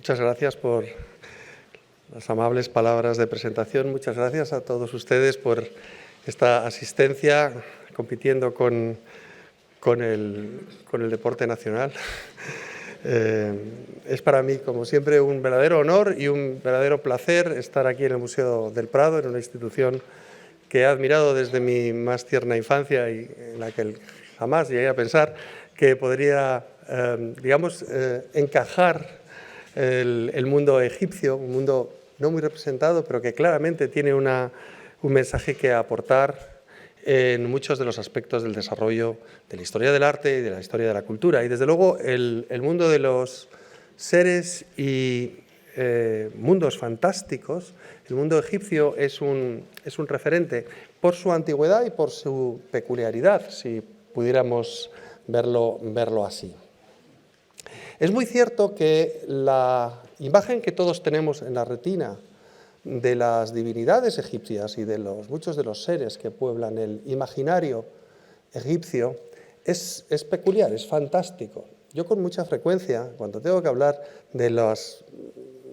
Muchas gracias por las amables palabras de presentación. Muchas gracias a todos ustedes por esta asistencia compitiendo con el deporte nacional. Es para mí, como siempre, un verdadero honor y un verdadero placer estar aquí en el Museo del Prado, en una institución que he admirado desde mi más tierna infancia y en la que jamás llegué a pensar que podría, encajar el mundo egipcio, un mundo no muy representado, pero que claramente tiene un mensaje que aportar en muchos de los aspectos del desarrollo de la historia del arte y de la historia de la cultura. Y desde luego el mundo de los seres y mundos fantásticos, el mundo egipcio es un referente por su antigüedad y por su peculiaridad, si pudiéramos verlo así. Es muy cierto que la imagen que todos tenemos en la retina de las divinidades egipcias y de muchos de los seres que pueblan el imaginario egipcio es peculiar, es fantástico. Yo con mucha frecuencia, cuando tengo que hablar de los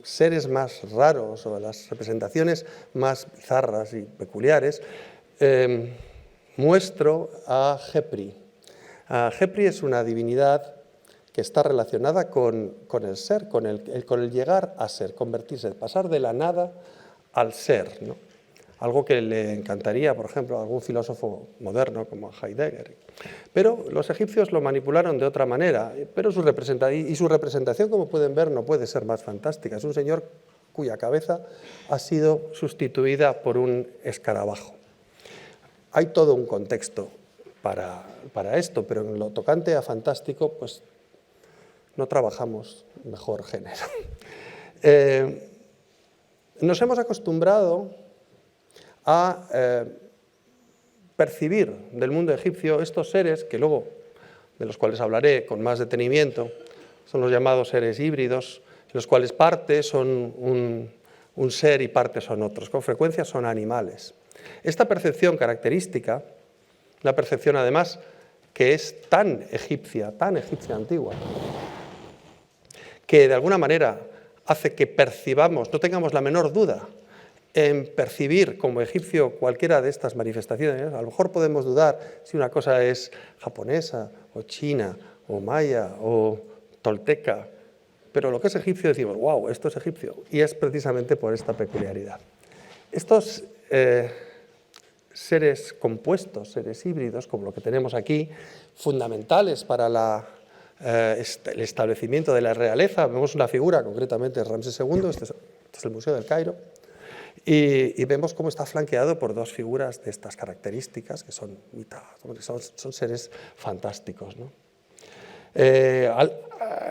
seres más raros o de las representaciones más bizarras y peculiares, muestro a Khepri. Khepri es una divinidad que está relacionada con el ser, con el llegar a ser, convertirse, pasar de la nada al ser, ¿no? Algo que le encantaría, por ejemplo, a algún filósofo moderno como Heidegger. Pero los egipcios lo manipularon de otra manera, pero su representación, como pueden ver, no puede ser más fantástica. Es un señor cuya cabeza ha sido sustituida por un escarabajo. Hay todo un contexto para esto, pero en lo tocante a fantástico, pues no trabajamos mejor género. Nos hemos acostumbrado a percibir del mundo egipcio estos seres, que luego, de los cuales hablaré con más detenimiento, son los llamados seres híbridos, los cuales parte son un ser y parte son otros, con frecuencia son animales. Esta percepción característica, una percepción además que es tan egipcia antigua, que de alguna manera hace que percibamos, no tengamos la menor duda en percibir como egipcio cualquiera de estas manifestaciones. A lo mejor podemos dudar si una cosa es japonesa, o china, o maya, o tolteca, pero lo que es egipcio decimos, wow, esto es egipcio, y es precisamente por esta peculiaridad. Estos seres compuestos, seres híbridos, como lo que tenemos aquí, fundamentales para el establecimiento de la realeza. Vemos una figura, concretamente Ramsés II, este es el Museo del Cairo, y vemos cómo está flanqueado por dos figuras de estas características, que son son seres fantásticos, ¿no?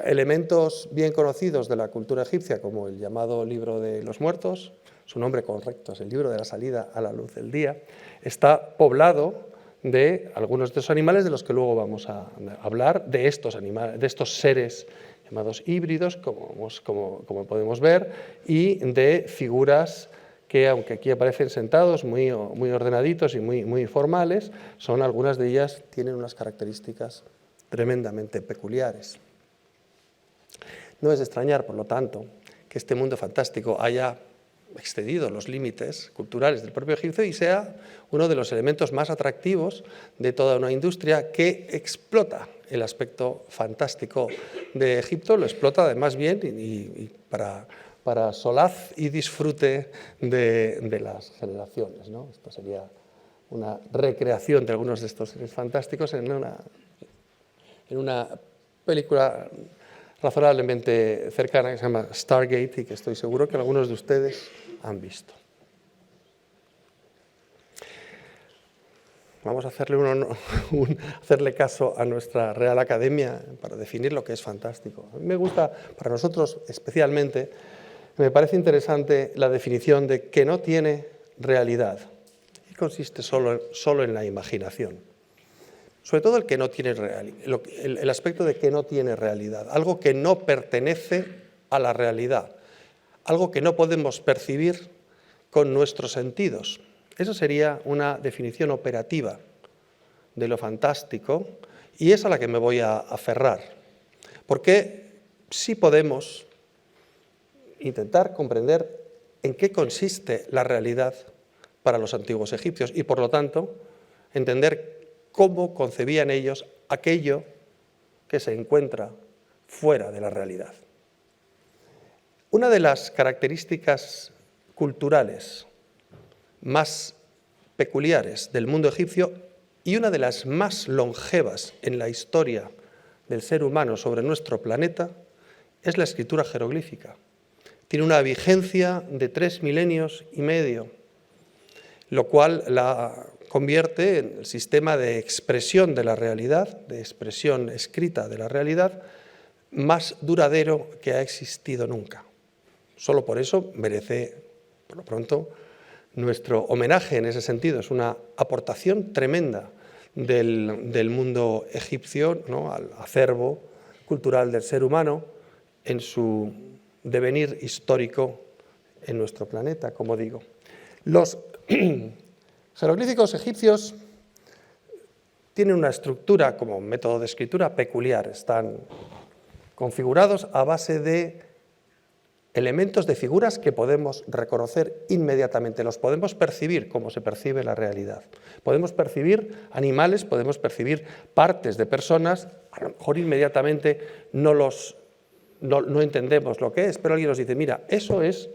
Elementos bien conocidos de la cultura egipcia, como el llamado Libro de los Muertos, su nombre correcto es el Libro de la Salida a la Luz del Día, está poblado de algunos de estos animales de los que luego vamos a hablar, de estos animales, de estos seres llamados híbridos, como podemos ver, y de figuras que, aunque aquí aparecen sentados muy ordenaditos y muy formales, algunas de ellas tienen unas características tremendamente peculiares. No es de extrañar, por lo tanto, que este mundo fantástico haya excedido los límites culturales del propio Egipto y sea uno de los elementos más atractivos de toda una industria que explota el aspecto fantástico de Egipto, lo explota además bien y para solaz y disfrute de las generaciones, ¿no? Esto sería una recreación de algunos de estos seres fantásticos en una película razonablemente cercana que se llama Stargate y que estoy seguro que algunos de ustedes han visto. Vamos a hacerle caso a nuestra Real Academia para definir lo que es fantástico. A mí me gusta, para nosotros especialmente, me parece interesante la definición de que no tiene realidad y consiste solo en la imaginación. Sobre todo el aspecto de que no tiene realidad, algo que no pertenece a la realidad, algo que no podemos percibir con nuestros sentidos. Eso sería una definición operativa de lo fantástico y es a la que me voy a aferrar, porque sí podemos intentar comprender en qué consiste la realidad para los antiguos egipcios y, por lo tanto, entender cómo concebían ellos aquello que se encuentra fuera de la realidad. Una de las características culturales más peculiares del mundo egipcio y una de las más longevas en la historia del ser humano sobre nuestro planeta es la escritura jeroglífica. Tiene una vigencia de 3 milenios y medio, lo cual la convierte en el sistema de expresión de la realidad, de expresión escrita de la realidad, más duradero que ha existido nunca. Solo por eso merece, por lo pronto, nuestro homenaje en ese sentido. Es una aportación tremenda del mundo egipcio, ¿no?, al acervo cultural del ser humano en su devenir histórico en nuestro planeta, como digo. Los jeroglíficos egipcios tienen una estructura como método de escritura peculiar. Están configurados a base de elementos de figuras que podemos reconocer inmediatamente, los podemos percibir como se percibe la realidad. Podemos percibir animales, podemos percibir partes de personas, a lo mejor inmediatamente no entendemos lo que es, pero alguien nos dice, mira, eso es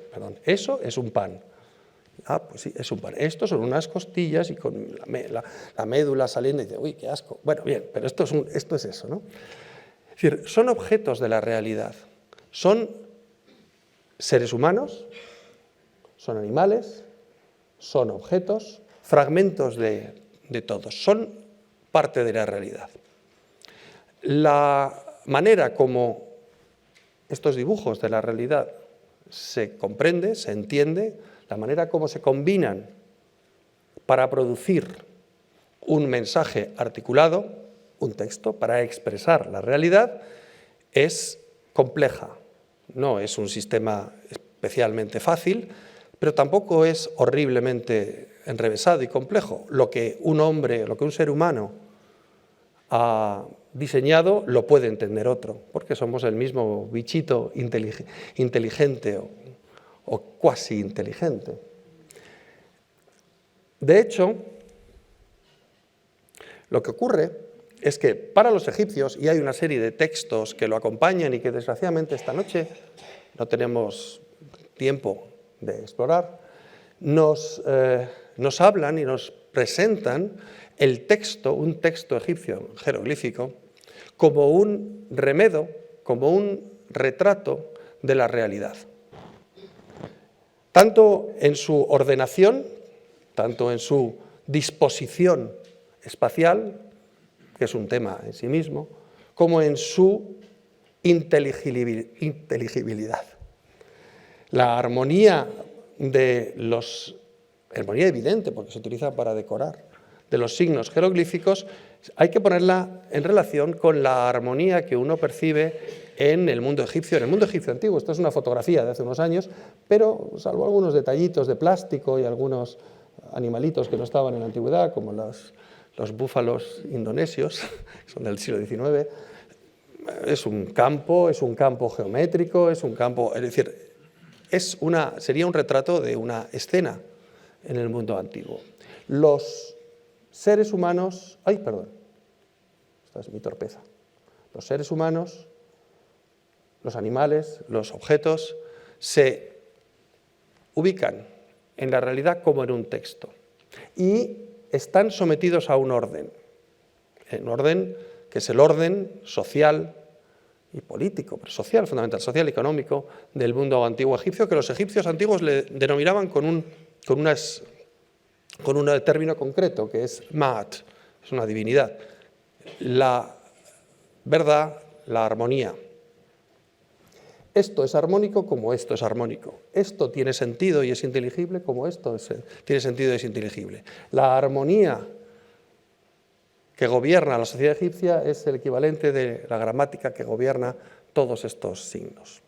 un pan. Ah, pues sí, es un pan. Estos son unas costillas y con la médula saliendo y dice, uy, qué asco. Bueno, bien, pero esto es eso, ¿no? Es decir, son objetos de la realidad, son seres humanos, son animales, son objetos, fragmentos de todos, son parte de la realidad. La manera como estos dibujos de la realidad se comprende, se entiende, la manera como se combinan para producir un mensaje articulado, un texto, para expresar la realidad, es compleja. No es un sistema especialmente fácil, pero tampoco es horriblemente enrevesado y complejo. Lo que un ser humano ha diseñado lo puede entender otro, porque somos el mismo bichito inteligente o cuasi inteligente. De hecho, lo que ocurre es que para los egipcios, y hay una serie de textos que lo acompañan y que desgraciadamente esta noche no tenemos tiempo de explorar, nos hablan y nos presentan un texto egipcio jeroglífico, como un remedo, como un retrato de la realidad. Tanto en su ordenación, tanto en su disposición espacial, que es un tema en sí mismo, como en su inteligibilidad. La armonía armonía evidente, porque se utiliza para decorar, de los signos jeroglíficos, hay que ponerla en relación con la armonía que uno percibe en el mundo egipcio antiguo. Esto es una fotografía de hace unos años, pero salvo algunos detallitos de plástico y algunos animalitos que no estaban en la antigüedad, como los búfalos indonesios, que son del siglo XIX, es un campo geométrico, es decir, sería un retrato de una escena en el mundo antiguo. Los seres humanos, esta es mi torpeza. Los seres humanos, los animales, los objetos, se ubican en la realidad como en un texto y están sometidos a un orden que es el orden social y político, pero social, fundamental, social y económico del mundo antiguo egipcio, que los egipcios antiguos le denominaban con un término concreto, que es Ma'at, es una divinidad, la verdad, la armonía. Esto es armónico como esto es armónico. Esto tiene sentido y es inteligible como esto tiene sentido y es inteligible. La armonía que gobierna la sociedad egipcia es el equivalente de la gramática que gobierna todos estos signos.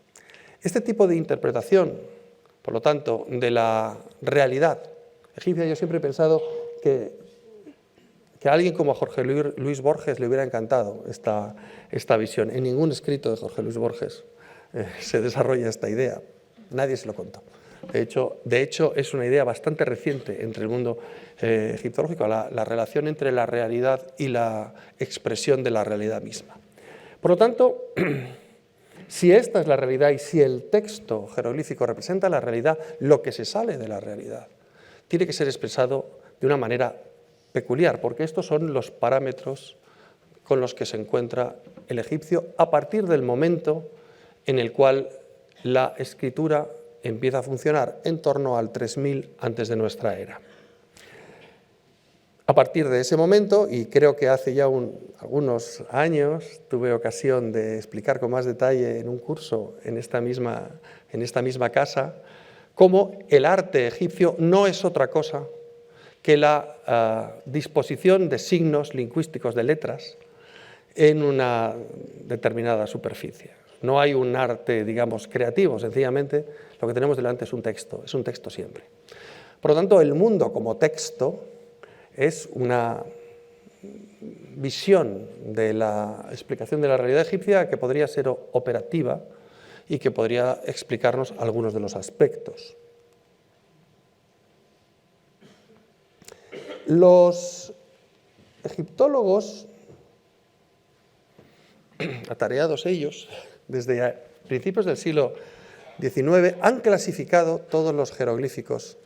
Este tipo de interpretación, por lo tanto, de la realidad egipcia, yo siempre he pensado que a alguien como a Jorge Luis Borges le hubiera encantado esta visión. En ningún escrito de Jorge Luis Borges se desarrolla esta idea. nadie se lo contó. De hecho, es una idea bastante reciente entre el mundo egiptológico, la relación entre la realidad y la expresión de la realidad misma. Por lo tanto, si esta es la realidad y si el texto jeroglífico representa la realidad, lo que se sale de la realidad tiene que ser expresado de una manera peculiar, porque estos son los parámetros con los que se encuentra el egipcio a partir del momento en el cual la escritura empieza a funcionar en torno al 3000 antes de nuestra era. A partir de ese momento, y creo que hace ya algunos años tuve ocasión de explicar con más detalle en un curso en esta misma casa, cómo el arte egipcio no es otra cosa que la disposición de signos lingüísticos, de letras, en una determinada superficie. No hay un arte, digamos, creativo, sencillamente lo que tenemos delante es un texto siempre. Por lo tanto, el mundo como texto es una visión de la explicación de la realidad egipcia que podría ser operativa y que podría explicarnos algunos de los aspectos. Los egiptólogos, atareados ellos, desde principios del siglo XIX, han clasificado todos los jeroglíficos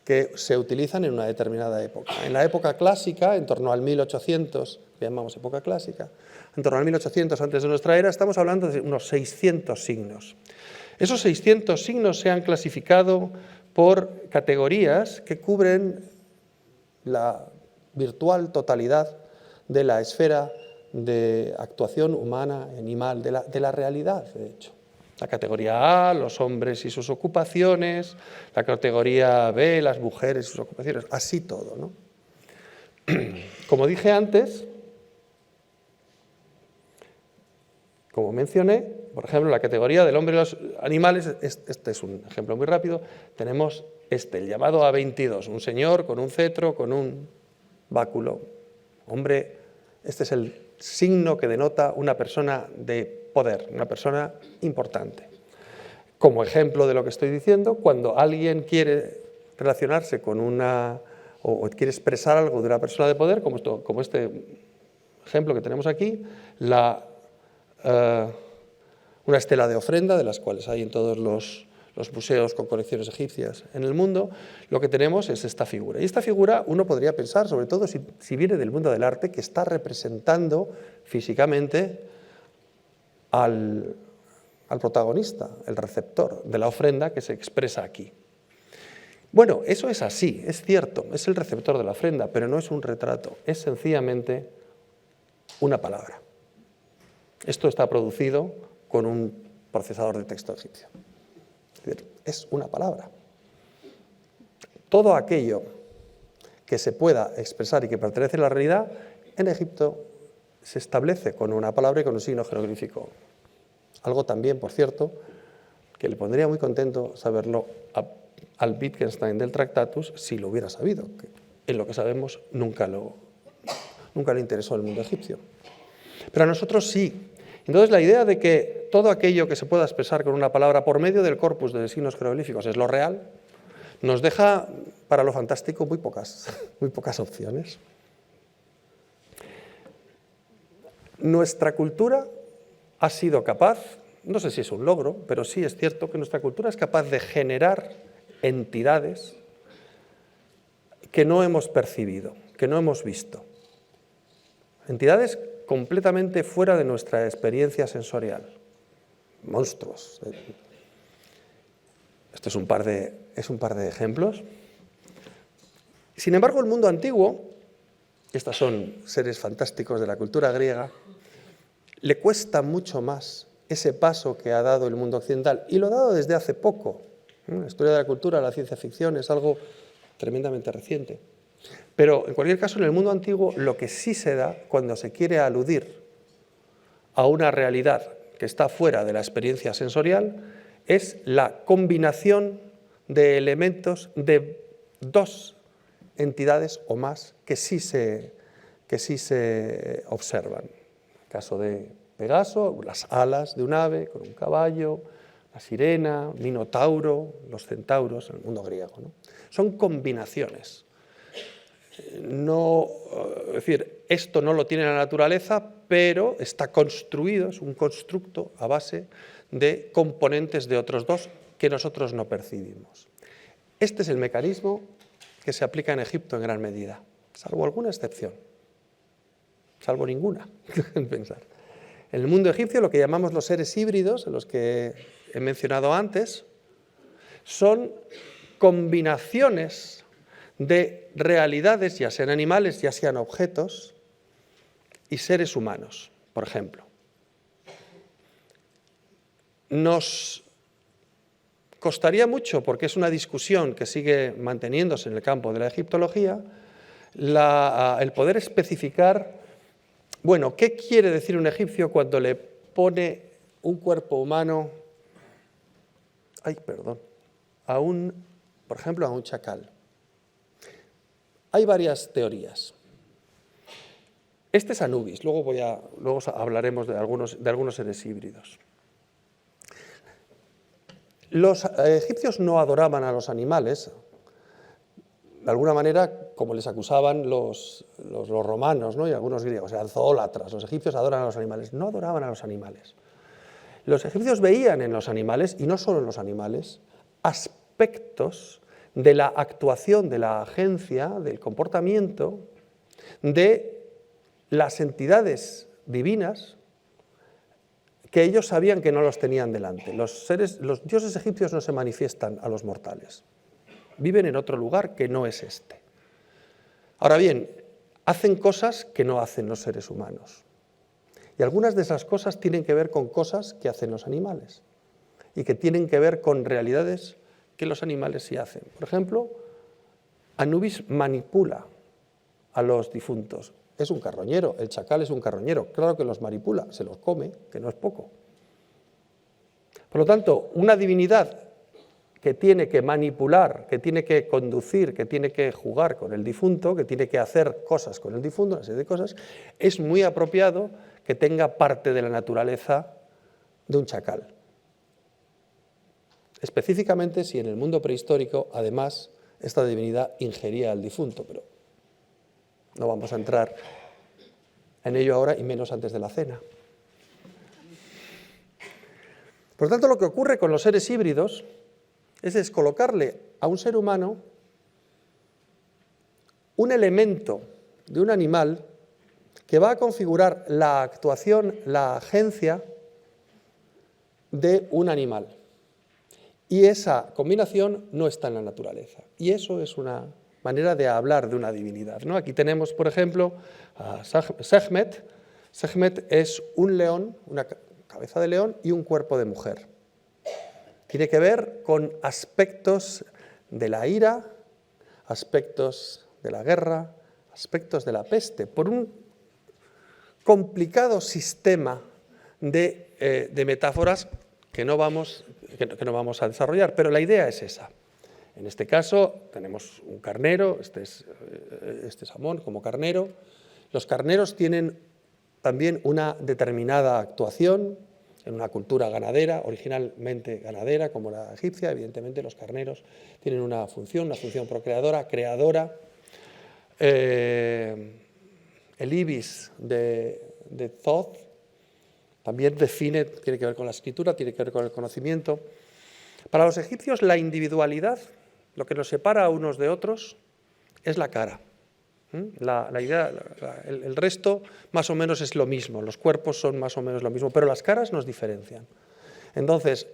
que se utilizan en una determinada época. En la época clásica, en torno al 1800, que llamamos época clásica, en torno al 1800 antes de nuestra era, estamos hablando de unos 600 signos. Esos 600 signos se han clasificado por categorías que cubren la virtual totalidad de la esfera de actuación humana, animal, de la realidad, de hecho. La categoría A, los hombres y sus ocupaciones, la categoría B, las mujeres y sus ocupaciones, así todo, ¿no? Como dije antes, como mencioné, por ejemplo, la categoría del hombre y los animales, este es un ejemplo muy rápido, tenemos el llamado A22, un señor con un cetro, con un báculo. Hombre, este es el signo que denota una persona de poder, una persona importante. Como ejemplo de lo que estoy diciendo, cuando alguien quiere relacionarse con o quiere expresar algo de una persona de poder, como este ejemplo que tenemos aquí, una estela de ofrenda, de las cuales hay en todos los museos con colecciones egipcias en el mundo, lo que tenemos es esta figura. Y esta figura uno podría pensar, sobre todo si viene del mundo del arte, que está representando físicamente al protagonista, el receptor de la ofrenda que se expresa aquí. Bueno, eso es así, es cierto, es el receptor de la ofrenda, pero no es un retrato, es sencillamente una palabra. Esto está producido con un procesador de texto egipcio. Es decir, es una palabra. Todo aquello que se pueda expresar y que pertenece a la realidad, en Egipto se establece con una palabra y con un signo jeroglífico. Algo también, por cierto, que le pondría muy contento saberlo al Wittgenstein del Tractatus si lo hubiera sabido, que en lo que sabemos nunca le interesó el mundo egipcio. Pero a nosotros sí. Entonces la idea de que todo aquello que se pueda expresar con una palabra por medio del corpus de signos jeroglíficos es lo real, nos deja para lo fantástico muy pocas opciones. Nuestra cultura ha sido capaz, no sé si es un logro, pero sí es cierto que nuestra cultura es capaz de generar entidades que no hemos percibido, que no hemos visto. Entidades completamente fuera de nuestra experiencia sensorial. Monstruos. Esto es un par de ejemplos. Sin embargo, el mundo antiguo, estos son seres fantásticos de la cultura griega, le cuesta mucho más ese paso que ha dado el mundo occidental, y lo ha dado desde hace poco. La historia de la cultura, la ciencia ficción, es algo tremendamente reciente. Pero, en cualquier caso, en el mundo antiguo, lo que sí se da cuando se quiere aludir a una realidad que está fuera de la experiencia sensorial es la combinación de elementos de dos entidades o más que sí se observan. En el caso de Pegaso, las alas de un ave con un caballo, la sirena, Minotauro, los centauros, en el mundo griego, ¿no? Son combinaciones. No, es decir, esto no lo tiene la naturaleza, pero está construido, es un constructo a base de componentes de otros dos que nosotros no percibimos. Este es el mecanismo que se aplica en Egipto en gran medida, salvo alguna excepción, salvo ninguna, en pensar. En el mundo egipcio lo que llamamos los seres híbridos, los que he mencionado antes, son combinaciones de realidades, ya sean animales, ya sean objetos, y seres humanos, por ejemplo. Nos costaría mucho, porque es una discusión que sigue manteniéndose en el campo de la egiptología, el poder especificar, bueno, ¿qué quiere decir un egipcio cuando le pone un cuerpo humano, por ejemplo, a un chacal? Hay varias teorías. Este es Anubis, luego hablaremos de algunos seres híbridos. Los egipcios no adoraban a los animales, de alguna manera, como les acusaban los romanos, ¿no? Y algunos griegos, eran zoólatras. Los egipcios adoran a los animales, no adoraban a los animales. Los egipcios veían en los animales, y no solo en los animales, aspectos de la actuación, de la agencia, del comportamiento de las entidades divinas que ellos sabían que no los tenían delante. Los dioses egipcios no se manifiestan a los mortales, viven en otro lugar que no es este. Ahora bien, hacen cosas que no hacen los seres humanos, y algunas de esas cosas tienen que ver con cosas que hacen los animales, y que tienen que ver con realidades que los animales sí hacen. Por ejemplo, Anubis manipula a los difuntos. Es un carroñero, el chacal es un carroñero. Claro que los manipula, se los come, que no es poco. Por lo tanto, una divinidad que tiene que manipular, que tiene que conducir, que tiene que jugar con el difunto, que tiene que hacer cosas con el difunto, una serie de cosas, es muy apropiado que tenga parte de la naturaleza de un chacal. Específicamente si en el mundo prehistórico, además, esta divinidad ingería al difunto, pero no vamos a entrar en ello ahora y menos antes de la cena. Por lo tanto, lo que ocurre con los seres híbridos es colocarle a un ser humano un elemento de un animal que va a configurar la actuación, la agencia de un animal. Y esa combinación no está en la naturaleza. Y eso es una manera de hablar de una divinidad, ¿no? Aquí tenemos, por ejemplo, a Sekhmet. Sekhmet es un león, una cabeza de león y un cuerpo de mujer. Tiene que ver con aspectos de la ira, aspectos de la guerra, aspectos de la peste, por un complicado sistema de metáforas que no vamos a desarrollar, pero la idea es esa. En este caso tenemos un carnero, este es Amón como carnero. Los carneros tienen también una determinada actuación en una cultura ganadera, originalmente ganadera como la egipcia. Evidentemente los carneros tienen una función procreadora, creadora. El ibis de Thoth también define, tiene que ver con la escritura, tiene que ver con el conocimiento. Para los egipcios la individualidad, lo que nos separa a unos de otros, es la cara. El resto más o menos es lo mismo, los cuerpos son más o menos lo mismo, pero las caras nos diferencian. Entonces,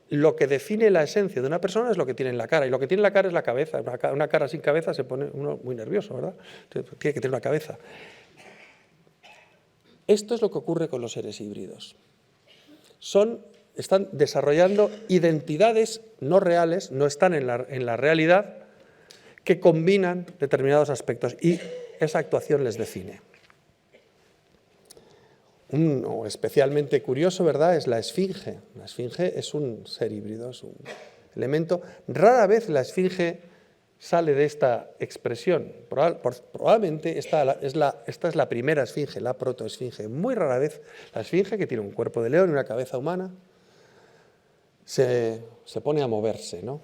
lo que define la esencia de una persona es lo que tiene en la cara, y lo que tiene en la cara es la cabeza. Una cara sin cabeza se pone uno muy nervioso, ¿verdad? Tiene que tener una cabeza. Esto es lo que ocurre con los seres híbridos. Están desarrollando identidades no reales, no están en la realidad, que combinan determinados aspectos y esa actuación les define. Uno especialmente curioso, ¿verdad?, es la esfinge. La esfinge es un ser híbrido, es un elemento. Rara vez la esfinge sale de esta expresión. Probablemente esta es la primera esfinge, la protoesfinge. Muy rara vez la esfinge, que tiene un cuerpo de león y una cabeza humana, se pone a moverse, ¿no?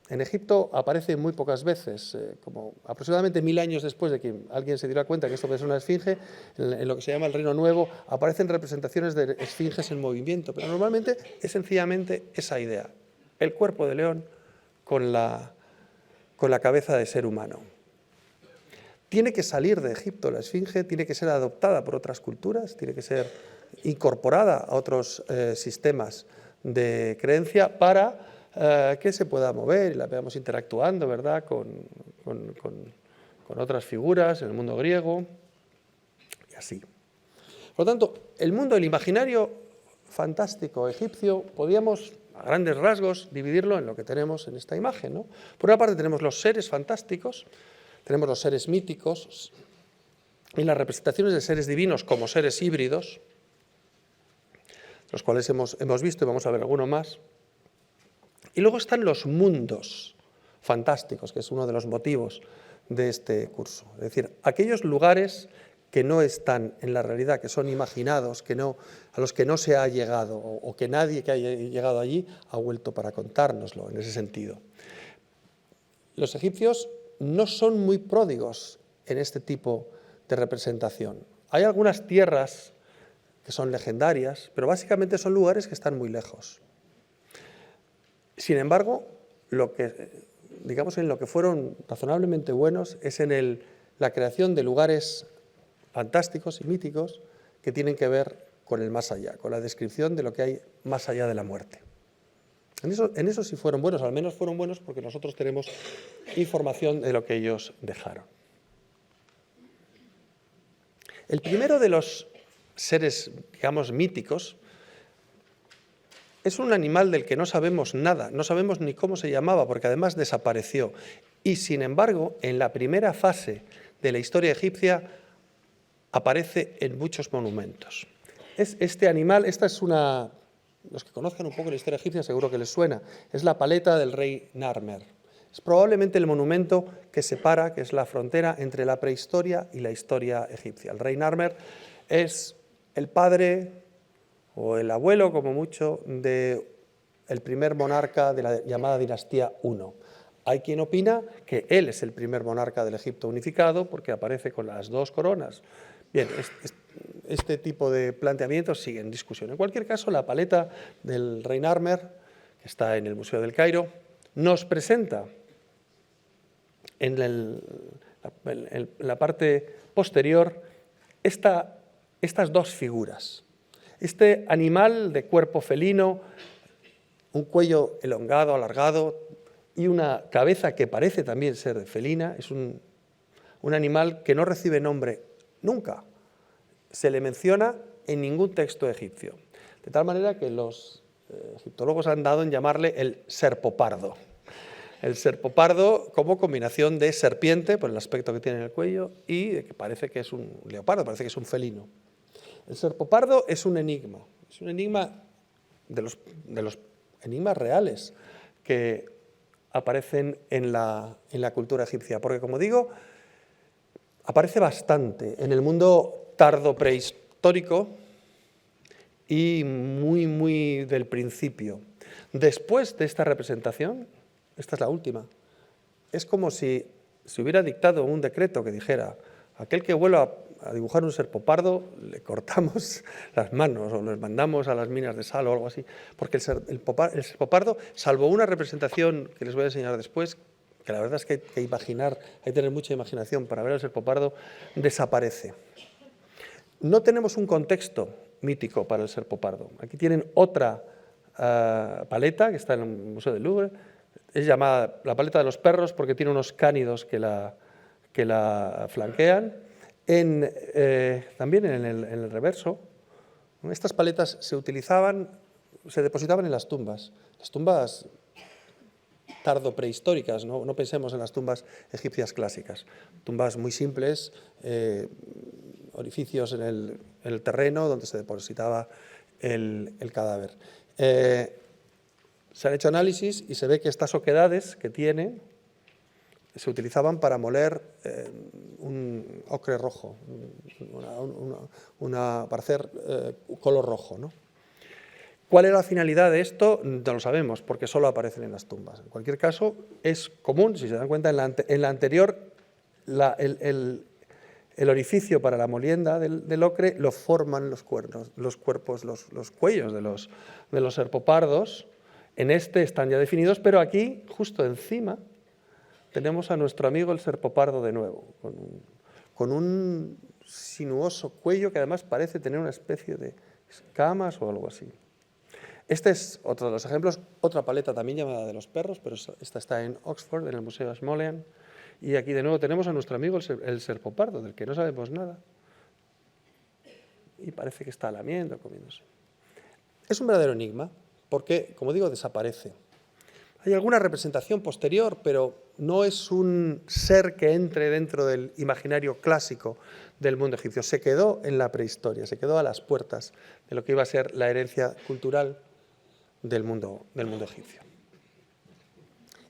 En Egipto aparece muy pocas veces, como aproximadamente 1000 años después de que alguien se diera cuenta que esto es una esfinge, en lo que se llama el Reino Nuevo, aparecen representaciones de esfinges en movimiento, pero normalmente es sencillamente esa idea, el cuerpo de león con la cabeza de ser humano. Tiene que salir de Egipto la esfinge, tiene que ser adoptada por otras culturas, tiene que ser incorporada a otros sistemas de creencia para que se pueda mover y la veamos interactuando, ¿verdad?, con otras figuras en el mundo griego y así. Por lo tanto, el mundo del imaginario fantástico egipcio podíamos, a grandes rasgos, dividirlo en lo que tenemos en esta imagen, ¿no? Por una parte tenemos los seres fantásticos, tenemos los seres míticos y las representaciones de seres divinos como seres híbridos, los cuales hemos visto y vamos a ver alguno más. Y luego están los mundos fantásticos, que es uno de los motivos de este curso. Es decir, aquellos lugares que no están en la realidad, que son imaginados, a los que no se ha llegado, o que nadie que haya llegado allí ha vuelto para contárnoslo en ese sentido. Los egipcios no son muy pródigos en este tipo de representación. Hay algunas tierras que son legendarias, pero básicamente son lugares que están muy lejos. Sin embargo, digamos en lo que fueron razonablemente buenos es en la creación de lugares fantásticos y míticos que tienen que ver con el más allá, con la descripción de lo que hay más allá de la muerte. En eso sí fueron buenos, al menos fueron buenos porque nosotros tenemos información de lo que ellos dejaron. El primero de los seres, digamos, míticos, es un animal del que no sabemos nada, no sabemos ni cómo se llamaba, porque además desapareció. Y sin embargo, en la primera fase de la historia egipcia aparece en muchos monumentos. Este animal, los que conozcan un poco la historia egipcia seguro que les suena, es la paleta del rey Narmer. Es probablemente el monumento que separa, que es la frontera entre la prehistoria y la historia egipcia. El rey Narmer es el padre o el abuelo, como mucho, del primer monarca de la llamada dinastía I. Hay quien opina que él es el primer monarca del Egipto unificado porque aparece con las dos coronas. Bien, este tipo de planteamientos sigue en discusión. En cualquier caso, la paleta del rey Narmer, que está en el Museo del Cairo, nos presenta en la parte posterior estas dos figuras. Este animal de cuerpo felino, un cuello elongado, alargado y una cabeza que parece también ser de felina, es un animal que no recibe nombre nunca. Se le menciona en ningún texto egipcio. De tal manera que los egiptólogos han dado en llamarle el serpopardo. El serpopardo como combinación de serpiente, por el aspecto que tiene en el cuello, y que parece que es un leopardo, parece que es un felino. El serpopardo es un enigma de los enigmas reales que aparecen en la cultura egipcia, porque como digo, aparece bastante en el mundo tardo prehistórico y muy del principio. Después de esta representación, esta es la última, es como si se hubiera dictado un decreto que dijera: aquel que vuelva a dibujar un serpopardo, le cortamos las manos o los mandamos a las minas de sal o algo así, porque el serpopardo, salvo una representación que les voy a enseñar después, que la verdad es que hay que imaginar, hay que tener mucha imaginación para ver el serpopardo, desaparece. No tenemos un contexto mítico para el serpopardo. Aquí tienen otra paleta que está en el Museo del Louvre, es llamada la paleta de los perros porque tiene unos cánidos que la flanquean. También en el reverso, estas paletas se depositaban en las tumbas tardo prehistóricas, no pensemos en las tumbas egipcias clásicas, tumbas muy simples, orificios en el terreno donde se depositaba el cadáver. Se han hecho análisis y se ve que estas oquedades que tiene se utilizaban para moler un ocre rojo, para hacer color rojo, ¿no? ¿Cuál es la finalidad de esto? No lo sabemos, porque solo aparecen en las tumbas. En cualquier caso, es común, si se dan cuenta, en la anterior, el orificio para la molienda del ocre lo forman los cuerpos, los cuellos de los serpopardos. En este están ya definidos, pero aquí, justo encima, tenemos a nuestro amigo el serpopardo de nuevo, con un sinuoso cuello que además parece tener una especie de escamas o algo así. Este es otro de los ejemplos, otra paleta también llamada de los perros, pero esta está en Oxford, en el Museo Smolean. Y aquí de nuevo tenemos a nuestro amigo el serpopardo, del que no sabemos nada. Y parece que está lamiendo, comiéndose. Es un verdadero enigma, porque, como digo, desaparece. Hay alguna representación posterior, pero no es un ser que entre dentro del imaginario clásico del mundo egipcio. Se quedó en la prehistoria, se quedó a las puertas de lo que iba a ser la herencia cultural del mundo egipcio.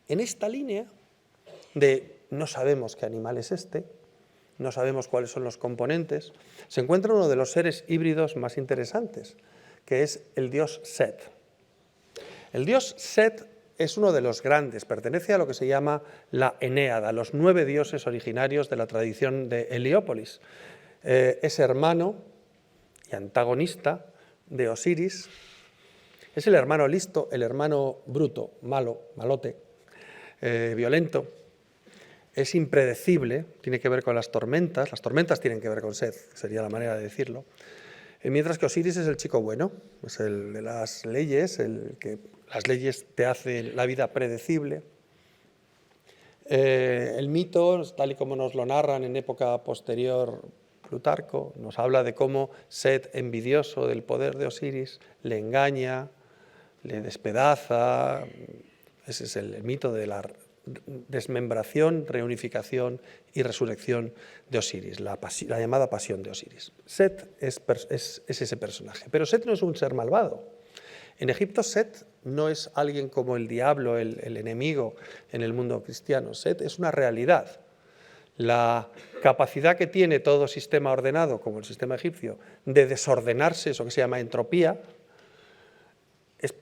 En esta línea de no sabemos qué animal es este, no sabemos cuáles son los componentes, se encuentra uno de los seres híbridos más interesantes, que es el dios Set. El dios Set es uno de los grandes, pertenece a lo que se llama la Enéada, los 9 dioses originarios de la tradición de Heliópolis. Es hermano y antagonista de Osiris. Es el hermano listo, el hermano bruto, malo, malote, violento. Es impredecible, tiene que ver con las tormentas tienen que ver con Set, sería la manera de decirlo. Mientras que Osiris es el chico bueno, es el de las leyes, el que las leyes te hacen la vida predecible. El mito, tal y como nos lo narran en época posterior Plutarco, nos habla de cómo Set, envidioso del poder de Osiris, le engaña, le despedaza. Ese es el mito de la desmembración, reunificación y resurrección de Osiris, la llamada pasión de Osiris. Set es ese personaje, pero Set no es un ser malvado. En Egipto Set no es alguien como el diablo, el enemigo en el mundo cristiano. Set es una realidad. La capacidad que tiene todo sistema ordenado, como el sistema egipcio, de desordenarse, eso que se llama entropía, es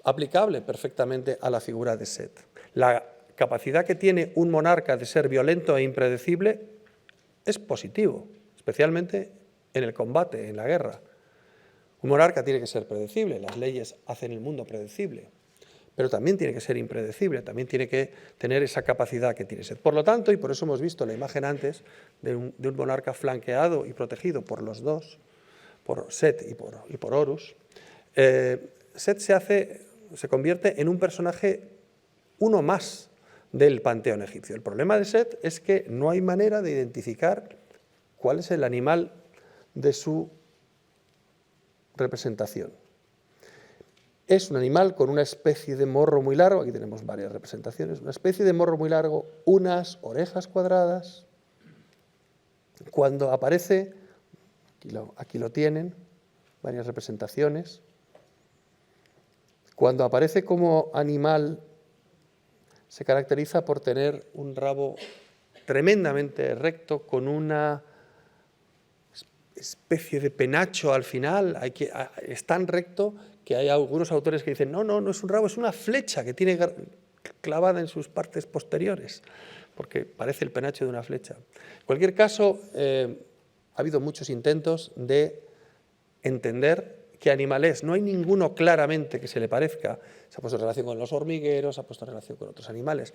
aplicable perfectamente a la figura de Set. La capacidad que tiene un monarca de ser violento e impredecible es positivo, especialmente en el combate, en la guerra. Un monarca tiene que ser predecible, las leyes hacen el mundo predecible, pero también tiene que ser impredecible, también tiene que tener esa capacidad que tiene Set. Por lo tanto, y por eso hemos visto la imagen antes de un monarca flanqueado y protegido por los dos, por Set y por Horus, Set se convierte en un personaje uno más del panteón egipcio. El problema de Set es que no hay manera de identificar cuál es el animal de su representación. Es un animal con una especie de morro muy largo, aquí tenemos varias representaciones, una especie de morro muy largo, unas orejas cuadradas. Cuando aparece, aquí lo tienen, varias representaciones. Cuando aparece como animal, se caracteriza por tener un rabo tremendamente recto, con una especie de penacho al final. Es tan recto que hay algunos autores que dicen, no es un rabo, es una flecha que tiene clavada en sus partes posteriores, porque parece el penacho de una flecha. En cualquier caso, ha habido muchos intentos de entender qué animal es. No hay ninguno claramente que se le parezca. Se ha puesto en relación con los hormigueros, se ha puesto en relación con otros animales.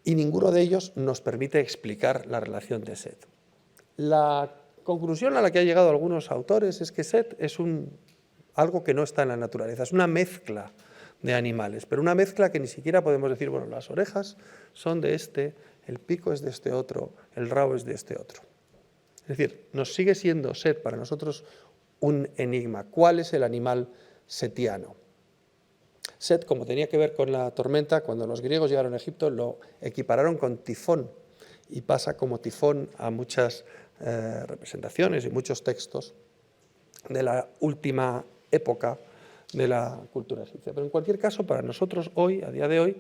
Y ninguno de ellos nos permite explicar la relación de Set. La conclusión a la que han llegado algunos autores es que Set es algo que no está en la naturaleza, es una mezcla de animales, pero una mezcla que ni siquiera podemos decir, bueno, las orejas son de este, el pico es de este otro, el rabo es de este otro. Es decir, nos sigue siendo Set para nosotros un enigma. ¿Cuál es el animal setiano? Set, como tenía que ver con la tormenta, cuando los griegos llegaron a Egipto lo equipararon con Tifón, y pasa como Tifón a muchas representaciones y muchos textos de la última época de la cultura egipcia. Pero en cualquier caso, para nosotros hoy, a día de hoy,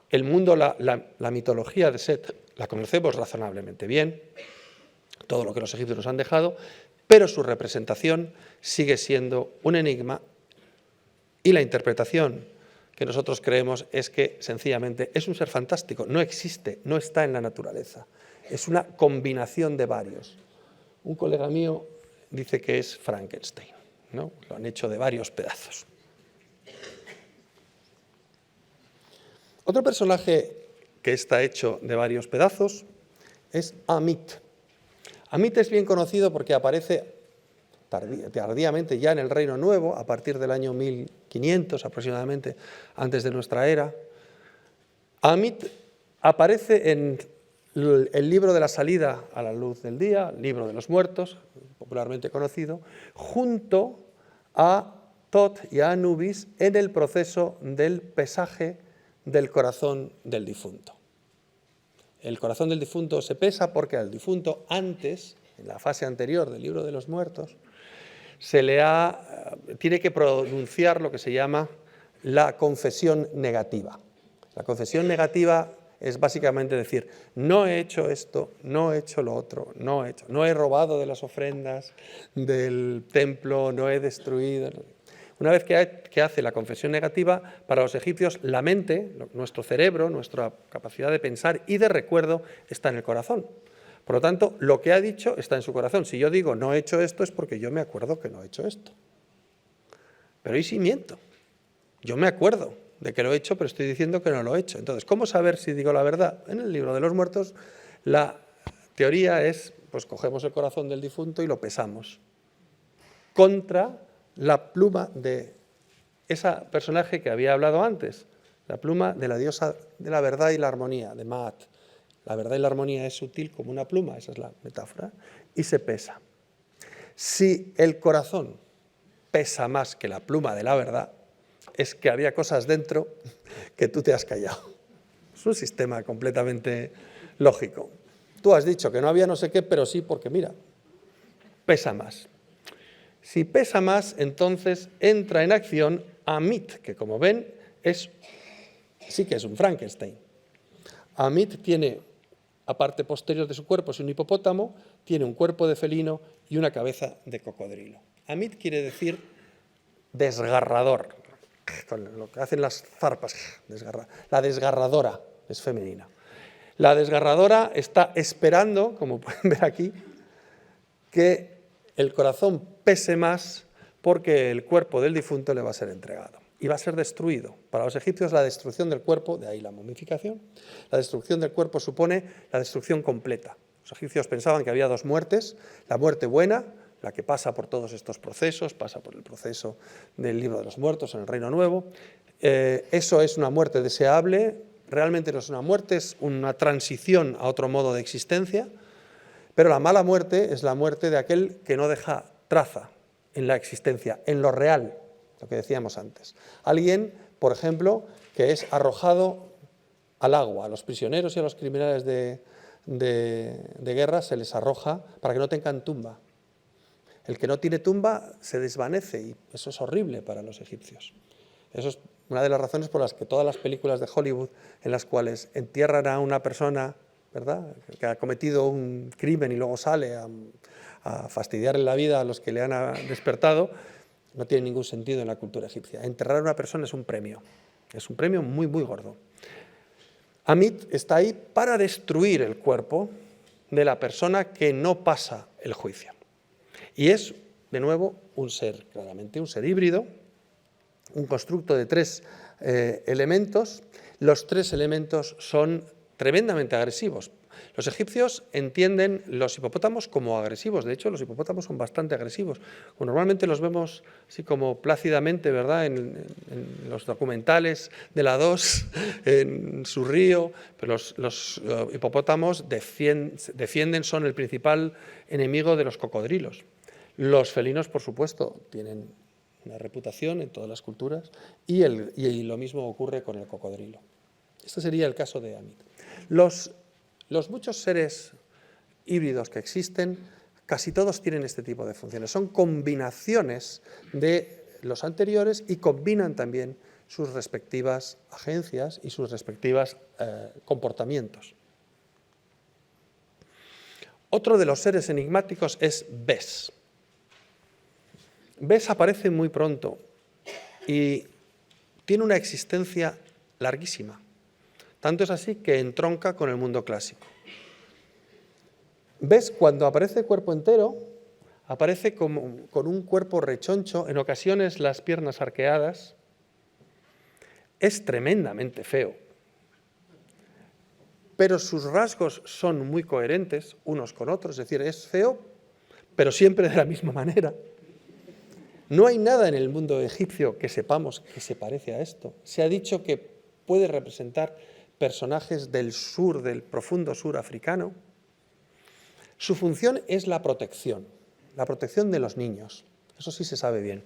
el mundo, la mitología de Set, la conocemos razonablemente bien, todo lo que los egipcios nos han dejado, pero su representación sigue siendo un enigma y la interpretación que nosotros creemos es que sencillamente es un ser fantástico, no existe, no está en la naturaleza, es una combinación de varios. Un colega mío dice que es Frankenstein, ¿no? Lo han hecho de varios pedazos. Otro personaje que está hecho de varios pedazos es Amit. Amit es bien conocido porque aparece tardíamente ya en el Reino Nuevo, a partir del año 1500 aproximadamente, antes de nuestra era. Amit aparece en el libro de la salida a la luz del día, el libro de los muertos, popularmente conocido, junto a Tot y a Anubis en el proceso del pesaje del corazón del difunto. El corazón del difunto se pesa porque al difunto antes, en la fase anterior del libro de los muertos, tiene que pronunciar lo que se llama la confesión negativa. La confesión negativa es básicamente decir, no he hecho esto, no he hecho lo otro, no he robado de las ofrendas del templo, no he destruido. Una vez que hace la confesión negativa, para los egipcios la mente, nuestro cerebro, nuestra capacidad de pensar y de recuerdo está en el corazón. Por lo tanto, lo que ha dicho está en su corazón. Si yo digo no he hecho esto es porque yo me acuerdo que no he hecho esto. Pero ¿y si miento? Yo me acuerdo de que lo he hecho, pero estoy diciendo que no lo he hecho. Entonces, ¿cómo saber si digo la verdad? En el libro de los muertos, la teoría es, pues cogemos el corazón del difunto y lo pesamos contra la pluma de ese personaje que había hablado antes, la pluma de la diosa de la verdad y la armonía, de Maat. La verdad y la armonía es sutil como una pluma, esa es la metáfora, y se pesa. Si el corazón pesa más que la pluma de la verdad, es que había cosas dentro que tú te has callado. Es un sistema completamente lógico. Tú has dicho que no había no sé qué, pero sí porque, mira, pesa más. Si pesa más, entonces entra en acción Amit, que como ven, sí que es un Frankenstein. Amit tiene, aparte posterior de su cuerpo, es un hipopótamo, tiene un cuerpo de felino y una cabeza de cocodrilo. Amit quiere decir desgarrador, con lo que hacen las zarpas, la desgarradora es femenina. La desgarradora está esperando, como pueden ver aquí, que el corazón pese más porque el cuerpo del difunto le va a ser entregado y va a ser destruido. Para los egipcios la destrucción del cuerpo, de ahí la momificación, la destrucción del cuerpo supone la destrucción completa. Los egipcios pensaban que había dos muertes, la muerte buena, la que pasa por todos estos procesos, pasa por el proceso del libro de los muertos en el Reino Nuevo. Eso es una muerte deseable, realmente no es una muerte, es una transición a otro modo de existencia. Pero la mala muerte es la muerte de aquel que no deja traza en la existencia, en lo real, lo que decíamos antes. Alguien, por ejemplo, que es arrojado al agua. A los prisioneros y a los criminales de guerra se les arroja para que no tengan tumba. El que no tiene tumba se desvanece y eso es horrible para los egipcios. Eso es una de las razones por las que todas las películas de Hollywood en las cuales entierran a una persona, ¿verdad?, que ha cometido un crimen y luego sale a fastidiarle la vida a los que le han despertado, no tiene ningún sentido en la cultura egipcia. Enterrar a una persona es un premio muy, muy gordo. Amit está ahí para destruir el cuerpo de la persona que no pasa el juicio. Y es, de nuevo, un ser, claramente un ser híbrido, un constructo de tres elementos. Los tres elementos son tremendamente agresivos. Los egipcios entienden los hipopótamos como agresivos. De hecho, los hipopótamos son bastante agresivos. Normalmente los vemos así como plácidamente, ¿verdad?, en los documentales de la 2, en su río. Pero los hipopótamos defienden, son el principal enemigo de los cocodrilos. Los felinos, por supuesto, tienen una reputación en todas las culturas y lo mismo ocurre con el cocodrilo. Este sería el caso de Amit. Los muchos seres híbridos que existen, casi todos tienen este tipo de funciones. Son combinaciones de los anteriores y combinan también sus respectivas agencias y sus respectivos comportamientos. Otro de los seres enigmáticos es Bes. Bes aparece muy pronto y tiene una existencia larguísima. Tanto es así que entronca con el mundo clásico. Bes, cuando aparece cuerpo entero, aparece con un cuerpo rechoncho, en ocasiones las piernas arqueadas. Es tremendamente feo, pero sus rasgos son muy coherentes unos con otros, es decir, es feo, pero siempre de la misma manera. No hay nada en el mundo egipcio que sepamos que se parece a esto. Se ha dicho que puede representar personajes del sur, del profundo sur africano. Su función es la protección de los niños. Eso sí se sabe bien.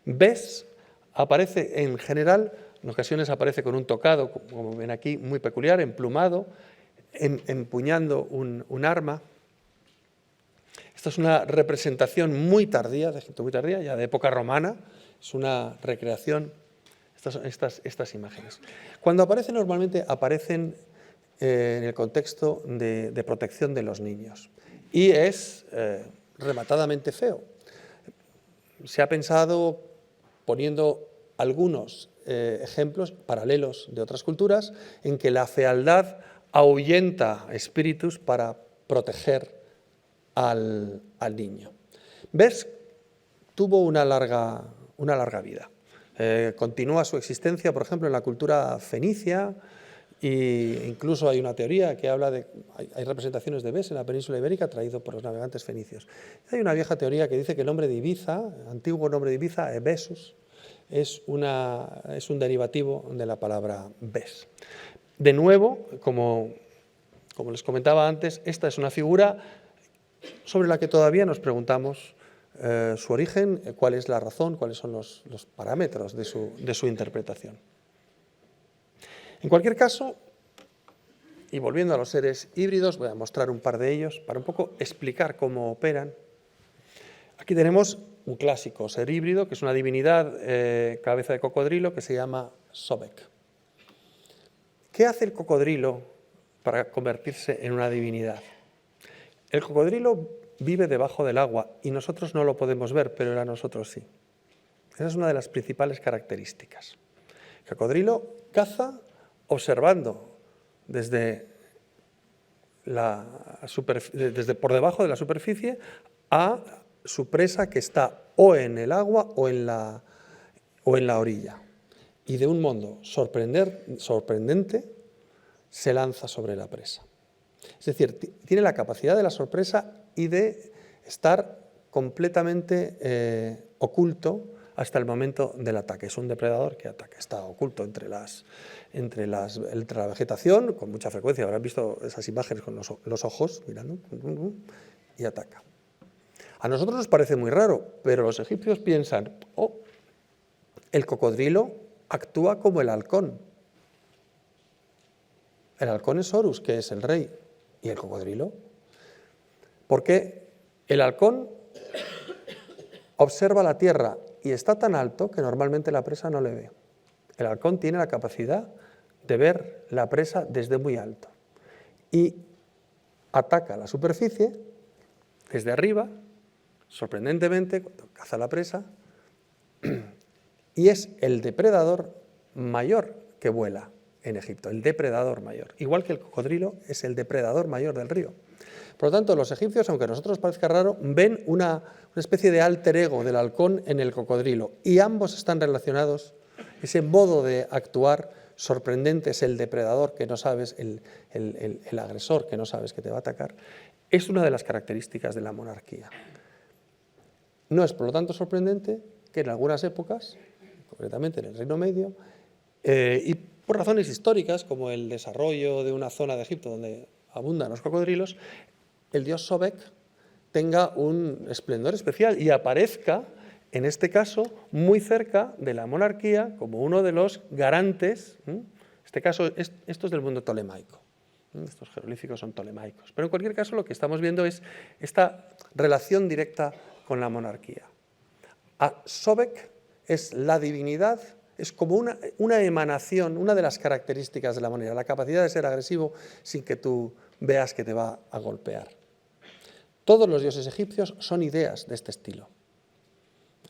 Bes aparece en general, en ocasiones aparece con un tocado, como ven aquí, muy peculiar, emplumado, empuñando un arma. Esta es una representación muy tardía, de Egipto muy tardía, ya de época romana, es una recreación, estas imágenes. Cuando aparecen, normalmente aparecen en el contexto de protección de los niños y es rematadamente feo. Se ha pensado, poniendo algunos ejemplos paralelos de otras culturas, en que la fealdad ahuyenta espíritus para proteger al niño. Bes tuvo una larga vida. Continúa su existencia, por ejemplo, en la cultura fenicia, e incluso hay una teoría que habla de, hay representaciones de Bes en la península ibérica traído por los navegantes fenicios. Hay una vieja teoría que dice que el nombre de Ibiza, antiguo nombre de Ibiza, Ebesus, es un derivativo de la palabra Bes. De nuevo, como les comentaba antes, esta es una figura sobre la que todavía nos preguntamos su origen, cuál es la razón, cuáles son los parámetros de su interpretación. En cualquier caso, y volviendo a los seres híbridos, voy a mostrar un par de ellos para un poco explicar cómo operan. Aquí tenemos un clásico ser híbrido, que es una divinidad cabeza de cocodrilo que se llama Sobek. ¿Qué hace el cocodrilo para convertirse en una divinidad? El cocodrilo vive debajo del agua y nosotros no lo podemos ver, pero él a nosotros sí. Esa es una de las principales características. El cocodrilo caza observando desde por debajo de la superficie a su presa que está o en el agua o en la orilla. Y de un modo sorprendente se lanza sobre la presa. Es decir, tiene la capacidad de la sorpresa y de estar completamente oculto hasta el momento del ataque. Es un depredador que ataca, está oculto entre la vegetación, con mucha frecuencia, habrán visto esas imágenes con los ojos mirando, y ataca. A nosotros nos parece muy raro, pero los egipcios piensan, el cocodrilo actúa como el halcón. El halcón es Horus, que es el rey, y el cocodrilo. Porque el halcón observa la tierra y está tan alto que normalmente la presa no le ve. El halcón tiene la capacidad de ver la presa desde muy alto y ataca la superficie desde arriba, sorprendentemente, cuando caza la presa, y es el depredador mayor que vuela en Egipto, el depredador mayor. Igual que el cocodrilo es el depredador mayor del río. Por lo tanto, los egipcios, aunque a nosotros parezca raro, ven una especie de alter ego del halcón en el cocodrilo y ambos están relacionados. Ese modo de actuar sorprendente es el depredador que no sabes, el agresor que no sabes que te va a atacar. Es una de las características de la monarquía. No es, por lo tanto, sorprendente que en algunas épocas, concretamente en el Reino Medio, y por razones históricas, como el desarrollo de una zona de Egipto donde abundan los cocodrilos, el dios Sobek tenga un esplendor especial y aparezca, en este caso, muy cerca de la monarquía como uno de los garantes. En este caso, esto es del mundo tolemaico. Estos jeroglíficos son tolemaicos. Pero en cualquier caso, lo que estamos viendo es esta relación directa con la monarquía. Sobek es la divinidad, es como una emanación, una de las características de la monarquía, la capacidad de ser agresivo sin que tú veas que te va a golpear. Todos los dioses egipcios son ideas de este estilo.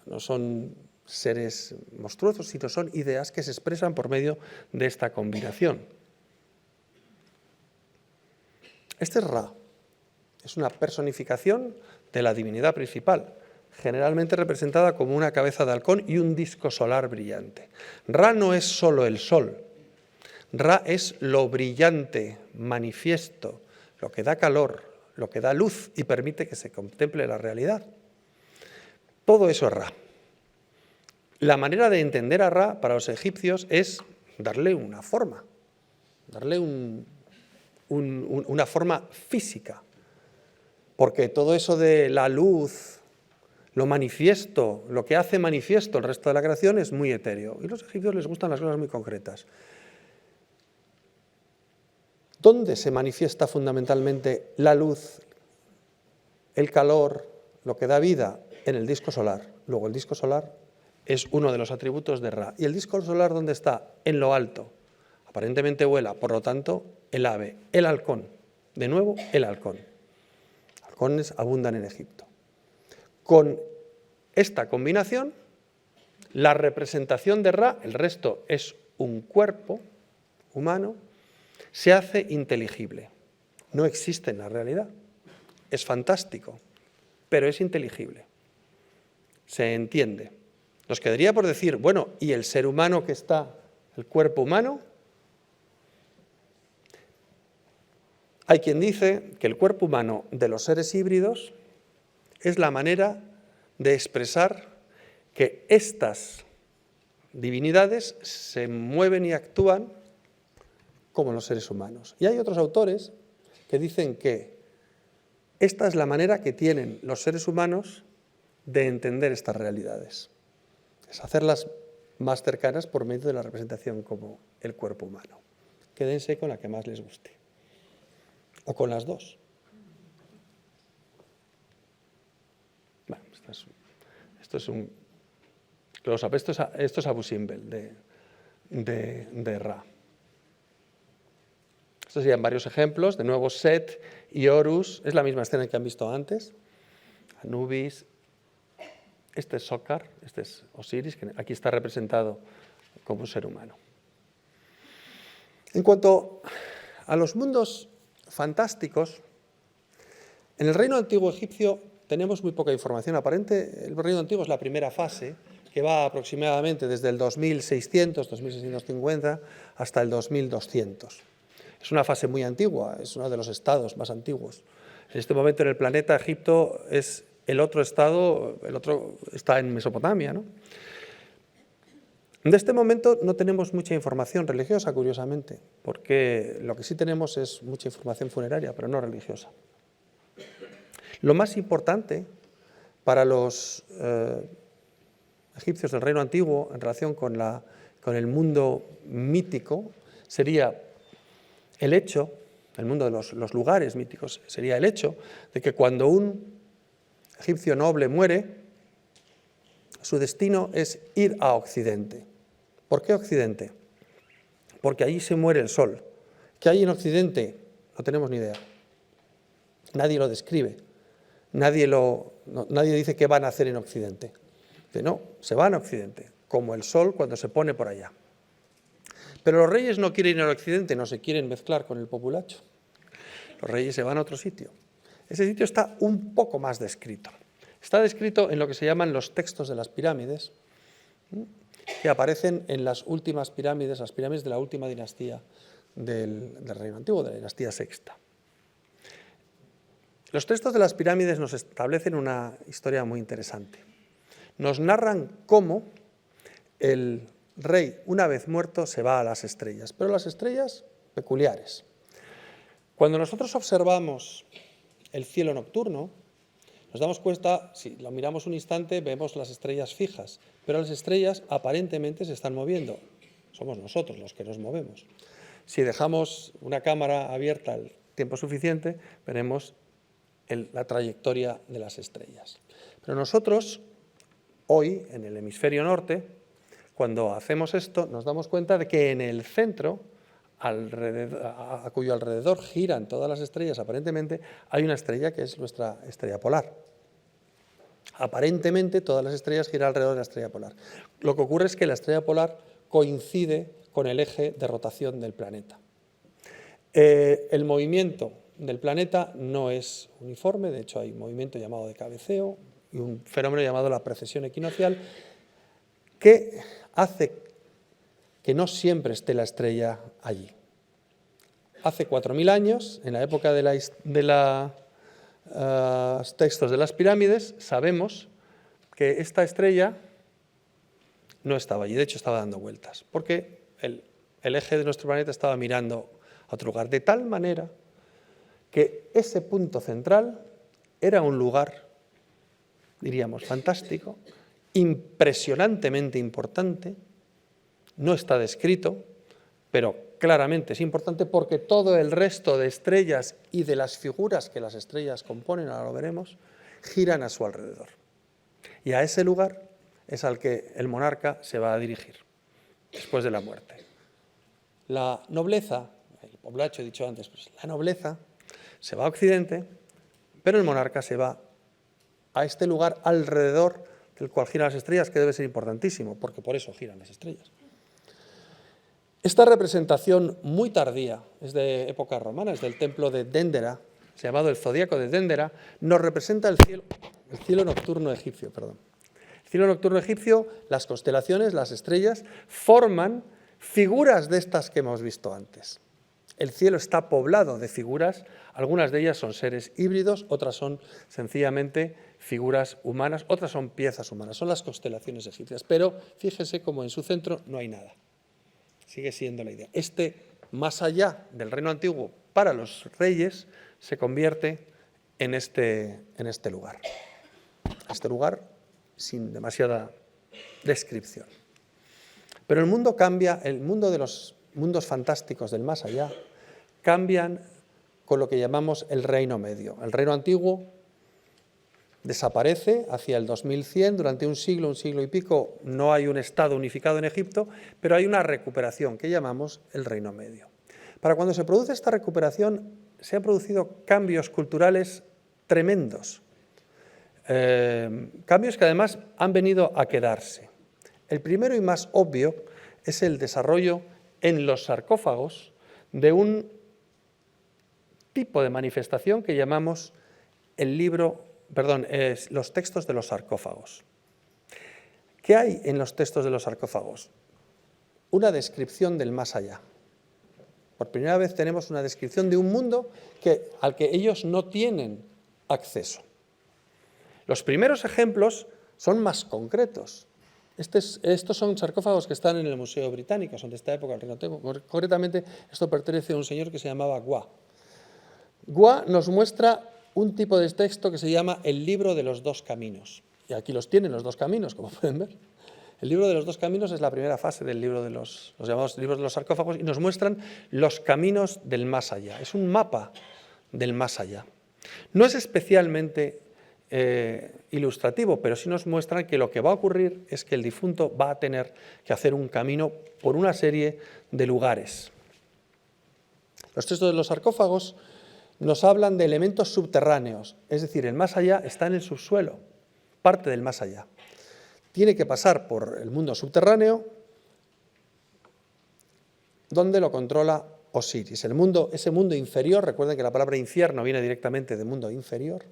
no son seres monstruosos, sino son ideas que se expresan por medio de esta combinación. Este es Ra, es una personificación de la divinidad principal, generalmente representada como una cabeza de halcón y un disco solar brillante. Ra no es solo el sol, Ra es lo brillante, manifiesto, lo que da calor, lo que da luz y permite que se contemple la realidad. Todo eso es Ra. La manera de entender a Ra para los egipcios es darle una forma, darle una forma física, porque todo eso de la luz, lo manifiesto, lo que hace manifiesto el resto de la creación es muy etéreo, y a los egipcios les gustan las cosas muy concretas. ¿Dónde se manifiesta fundamentalmente la luz, el calor, lo que da vida? En el disco solar. Luego el disco solar es uno de los atributos de Ra. ¿Y el disco solar dónde está? En lo alto. Aparentemente vuela, por lo tanto, el ave, el halcón. De nuevo, el halcón. Halcones abundan en Egipto. Con esta combinación, la representación de Ra, el resto es un cuerpo humano, se hace inteligible. No existe en la realidad. Es fantástico, pero es inteligible. Se entiende. Nos quedaría por decir, bueno, ¿y el ser humano que está, el cuerpo humano? Hay quien dice que el cuerpo humano de los seres híbridos es la manera de expresar que estas divinidades se mueven y actúan como los seres humanos. Y hay otros autores que dicen que esta es la manera que tienen los seres humanos de entender estas realidades. Es hacerlas más cercanas por medio de la representación como el cuerpo humano. Quédense con la que más les guste. O con las dos. Bueno, esto es un close-up. Esto es Abu Simbel de Ra. Estos serían varios ejemplos. De nuevo, Set y Horus. Es la misma escena que han visto antes. Anubis. Este es Sokar, este es Osiris, que aquí está representado como un ser humano. En cuanto a los mundos fantásticos, en el reino antiguo egipcio tenemos muy poca información aparente. El reino antiguo es la primera fase, que va aproximadamente desde el 2600, 2650 hasta el 2200. Es una fase muy antigua, es uno de los estados más antiguos. En este momento en el planeta Egipto es el otro estado, el otro está en Mesopotamia, ¿no? De este momento no tenemos mucha información religiosa, curiosamente, porque lo que sí tenemos es mucha información funeraria, pero no religiosa. Lo más importante para los egipcios del Reino Antiguo en relación con el mundo mítico sería el hecho, el mundo de los lugares míticos, sería el hecho de que cuando un egipcio noble muere, su destino es ir a Occidente. ¿Por qué Occidente? Porque allí se muere el sol. ¿Qué hay en Occidente? No tenemos ni idea. Nadie lo describe. Nadie dice qué van a hacer en Occidente. Dice, no, se van a Occidente, como el sol cuando se pone por allá. Pero los reyes no quieren ir al Occidente, no se quieren mezclar con el populacho. Los reyes se van a otro sitio. Ese sitio está un poco más descrito. Está descrito en lo que se llaman los textos de las pirámides, que aparecen en las últimas pirámides, las pirámides de la última dinastía del Reino Antiguo, de la dinastía sexta. Los textos de las pirámides nos establecen una historia muy interesante. Nos narran cómo el rey, una vez muerto, se va a las estrellas, pero las estrellas peculiares. Cuando nosotros observamos el cielo nocturno, nos damos cuenta, si lo miramos un instante, vemos las estrellas fijas, pero las estrellas aparentemente se están moviendo. Somos nosotros los que nos movemos. Si dejamos una cámara abierta el tiempo suficiente, veremos la trayectoria de las estrellas. Pero nosotros, hoy, en el hemisferio norte, cuando hacemos esto, nos damos cuenta de que en el centro, a cuyo alrededor giran todas las estrellas, aparentemente, hay una estrella que es nuestra estrella polar. Aparentemente todas las estrellas giran alrededor de la estrella polar. Lo que ocurre es que la estrella polar coincide con el eje de rotación del planeta. El movimiento del planeta no es uniforme, de hecho hay un movimiento llamado de cabeceo y un fenómeno llamado la precesión equinoccial que hace que no siempre esté la estrella allí. Hace 4.000 años, en la época de los textos de las pirámides, sabemos que esta estrella no estaba allí, de hecho estaba dando vueltas, porque el eje de nuestro planeta estaba mirando a otro lugar, de tal manera que ese punto central era un lugar, diríamos, fantástico, impresionantemente importante, no está descrito, pero claramente es importante porque todo el resto de estrellas y de las figuras que las estrellas componen, ahora lo veremos, giran a su alrededor. Y a ese lugar es al que el monarca se va a dirigir después de la muerte. La nobleza, el populacho he dicho antes, pues la nobleza se va a Occidente, pero el monarca se va a este lugar alrededor del cual giran las estrellas, que debe ser importantísimo, porque por eso giran las estrellas. Esta representación muy tardía, es de época romana, es del templo de Déndera, llamado el zodíaco de Déndera, nos representa el cielo nocturno egipcio. El cielo nocturno egipcio, las constelaciones, las estrellas, forman figuras de estas que hemos visto antes. El cielo está poblado de figuras, algunas de ellas son seres híbridos, otras son sencillamente figuras humanas, otras son piezas humanas, son las constelaciones egipcias, pero fíjense cómo en su centro no hay nada. Sigue siendo la idea. Más allá del reino antiguo, para los reyes, se convierte en este lugar. Este lugar sin demasiada descripción. Pero el mundo cambia, el mundo de los mundos fantásticos del más allá, cambian con lo que llamamos el reino medio. El reino antiguo desaparece hacia el 2100, durante un siglo y pico, no hay un Estado unificado en Egipto, pero hay una recuperación que llamamos el Reino Medio. Para cuando se produce esta recuperación, se han producido cambios culturales tremendos, cambios que además han venido a quedarse. El primero y más obvio es el desarrollo en los sarcófagos de un tipo de manifestación que llamamos los textos de los sarcófagos. ¿Qué hay en los textos de los sarcófagos? Una descripción del más allá. Por primera vez tenemos una descripción de un mundo al que ellos no tienen acceso. Los primeros ejemplos son más concretos. Estos son sarcófagos que están en el Museo Británico, son de esta época, concretamente esto pertenece a un señor que se llamaba Gua. Gua nos muestra un tipo de texto que se llama el libro de los dos caminos. Y aquí los tienen los dos caminos, como pueden ver. El libro de los dos caminos es la primera fase del libro de los llamados libros de los sarcófagos y nos muestran los caminos del más allá. Es un mapa del más allá. No es especialmente ilustrativo, pero sí nos muestran que lo que va a ocurrir es que el difunto va a tener que hacer un camino por una serie de lugares. Los textos de los sarcófagos nos hablan de elementos subterráneos, es decir, el más allá está en el subsuelo, parte del más allá. Tiene que pasar por el mundo subterráneo, donde lo controla Osiris. Ese mundo inferior, recuerden que la palabra infierno viene directamente de mundo inferior,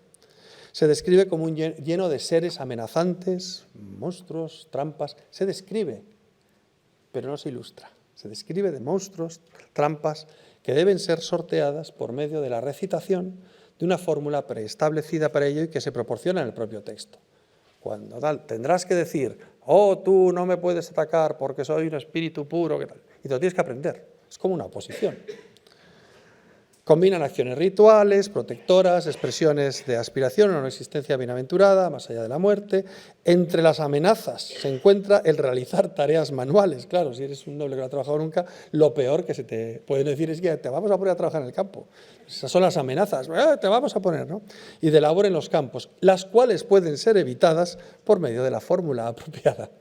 se describe como lleno de seres amenazantes, monstruos, trampas. Se describe, pero no se ilustra. Se describe de monstruos, trampas, que deben ser sorteadas por medio de la recitación de una fórmula preestablecida para ello y que se proporciona en el propio texto. Cuando tendrás que decir, oh, tú no me puedes atacar porque soy un espíritu puro, ¿qué tal? Y te lo tienes que aprender. Es como una oposición. Combinan acciones rituales, protectoras, expresiones de aspiración a una existencia bienaventurada, más allá de la muerte. Entre las amenazas se encuentra el realizar tareas manuales. Claro, si eres un noble que no ha trabajado nunca, lo peor que se te pueden decir es que te vamos a poner a trabajar en el campo. Esas son las amenazas, te vamos a poner, ¿no? Y de labor en los campos, las cuales pueden ser evitadas por medio de la fórmula apropiada.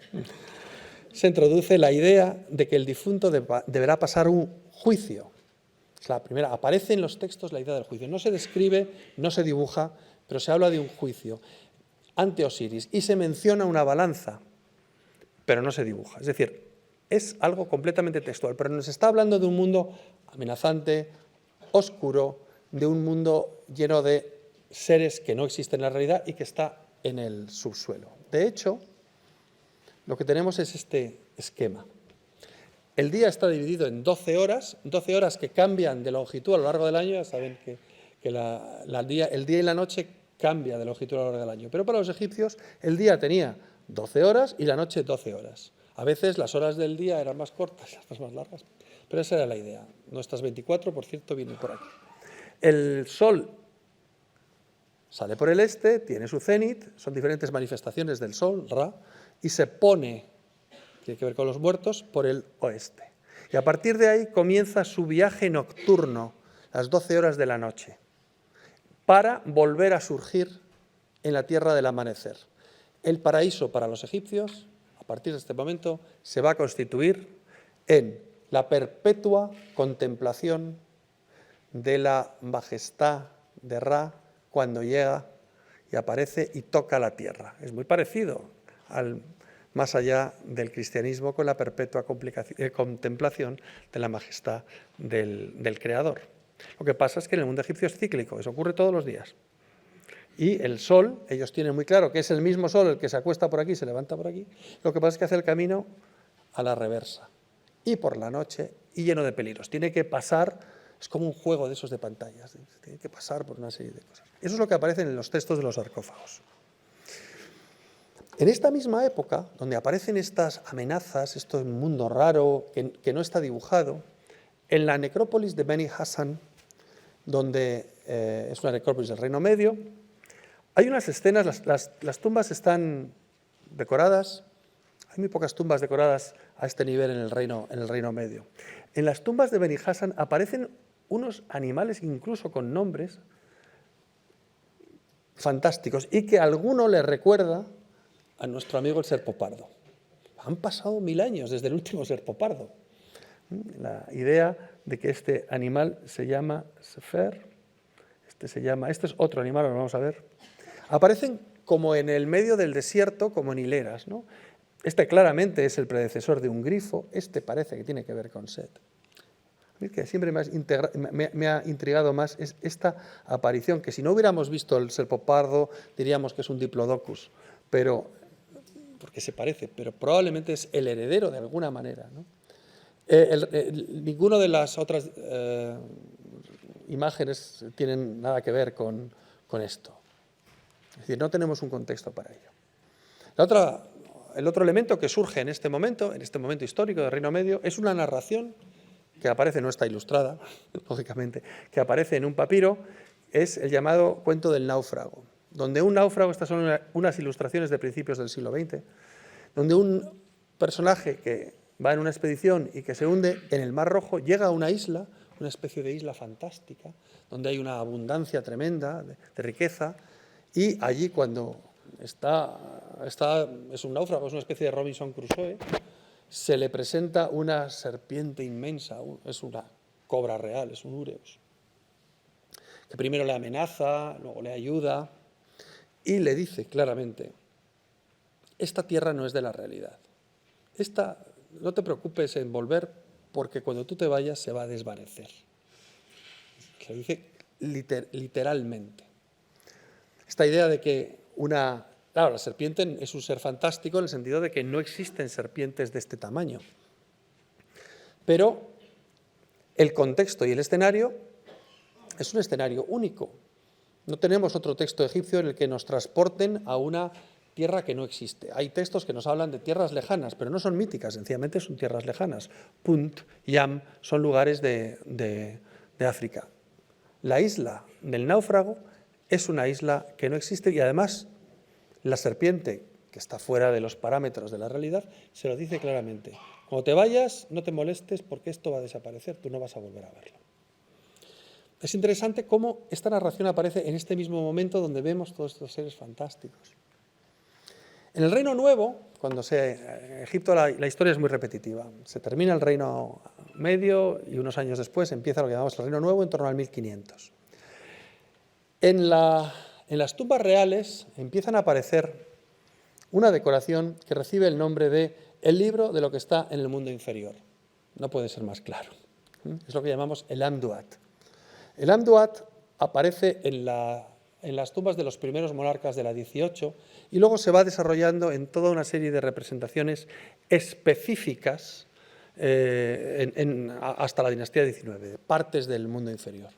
Se introduce la idea de que el difunto deberá pasar un juicio. La primera, aparece en los textos la idea del juicio. No se describe, no se dibuja, pero se habla de un juicio. ante Osiris y se menciona una balanza, pero no se dibuja. Es decir, es algo completamente textual, pero nos está hablando de un mundo amenazante, oscuro, de un mundo lleno de seres que no existen en la realidad y que está en el subsuelo. De hecho, lo que tenemos es este esquema. El día está dividido en 12 horas que cambian de longitud a lo largo del año. Ya saben que el día y la noche cambia de longitud a lo largo del año. Pero para los egipcios el día tenía 12 horas y la noche 12 horas. A veces las horas del día eran más cortas y otras más largas, pero esa era la idea. Nuestras 24, por cierto, vienen por aquí. El sol sale por el este, tiene su cenit, son diferentes manifestaciones del sol, Ra, y se pone, tiene que ver con los muertos, por el oeste. Y a partir de ahí comienza su viaje nocturno, las 12 horas de la noche, para volver a surgir en la tierra del amanecer. El paraíso para los egipcios, a partir de este momento, se va a constituir en la perpetua contemplación de la majestad de Ra cuando llega y aparece y toca la tierra. Es muy parecido al más allá del cristianismo con la perpetua contemplación de la majestad del Creador. Lo que pasa es que en el mundo egipcio es cíclico, eso ocurre todos los días. Y el sol, ellos tienen muy claro que es el mismo sol el que se acuesta por aquí y se levanta por aquí, lo que pasa es que hace el camino a la reversa, y por la noche, y lleno de peligros. Tiene que pasar, es como un juego de esos de pantallas, tiene que pasar por una serie de cosas. Eso es lo que aparece en los textos de los sarcófagos. En esta misma época, donde aparecen estas amenazas, este mundo raro que no está dibujado, en la necrópolis de Beni Hassan, donde es una necrópolis del Reino Medio, hay unas escenas, las tumbas están decoradas, hay muy pocas tumbas decoradas a este nivel en el Reino Medio. En las tumbas de Beni Hassan aparecen unos animales incluso con nombres fantásticos y que a alguno le recuerda a nuestro amigo el serpopardo. Han pasado 1000 años desde el último serpopardo. La idea de que este animal se llama Sefer, este es otro animal, lo vamos a ver. Aparecen como en el medio del desierto, como en hileras, ¿no? Este claramente es el predecesor de un grifo, este parece que tiene que ver con Set. A mí que siempre me ha intrigado más es esta aparición, que si no hubiéramos visto el serpopardo diríamos que es un diplodocus, porque se parece, pero probablemente es el heredero de alguna manera, ¿no? Ninguno de las otras imágenes tienen nada que ver con esto. Es decir, no tenemos un contexto para ello. El otro elemento que surge en este momento histórico del Reino Medio, es una narración que aparece, no está ilustrada, lógicamente, que aparece en un papiro, es el llamado cuento del náufrago, donde un náufrago, estas son unas ilustraciones de principios del siglo XX, donde un personaje que va en una expedición y que se hunde en el Mar Rojo, llega a una isla, una especie de isla fantástica, donde hay una abundancia tremenda de riqueza, y allí cuando es un náufrago, es una especie de Robinson Crusoe, se le presenta una serpiente inmensa, es una cobra real, es un ureus, que primero le amenaza, luego le ayuda, y le dice claramente, esta tierra no es de la realidad, no te preocupes en volver, porque cuando tú te vayas se va a desvanecer. Lo dice literalmente. Esta idea de que claro, la serpiente es un ser fantástico en el sentido de que no existen serpientes de este tamaño. Pero el contexto y el escenario es un escenario único. No tenemos otro texto egipcio en el que nos transporten a una tierra que no existe. Hay textos que nos hablan de tierras lejanas, pero no son míticas, sencillamente son tierras lejanas. Punt, Yam, son lugares de África. La isla del náufrago es una isla que no existe y además la serpiente, que está fuera de los parámetros de la realidad, se lo dice claramente. Cuando te vayas, no te molestes porque esto va a desaparecer, tú no vas a volver a verlo. Es interesante cómo esta narración aparece en este mismo momento donde vemos todos estos seres fantásticos. En el Reino Nuevo, en Egipto la historia es muy repetitiva. Se termina el Reino Medio y unos años después empieza lo que llamamos el Reino Nuevo en torno al 1500. En en las tumbas reales empiezan a aparecer una decoración que recibe el nombre de el libro de lo que está en el mundo inferior. No puede ser más claro. Es lo que llamamos el Amduat. El Amduat aparece en las tumbas de los primeros monarcas de la 18 y luego se va desarrollando en toda una serie de representaciones específicas hasta la dinastía 19, partes del mundo inferior.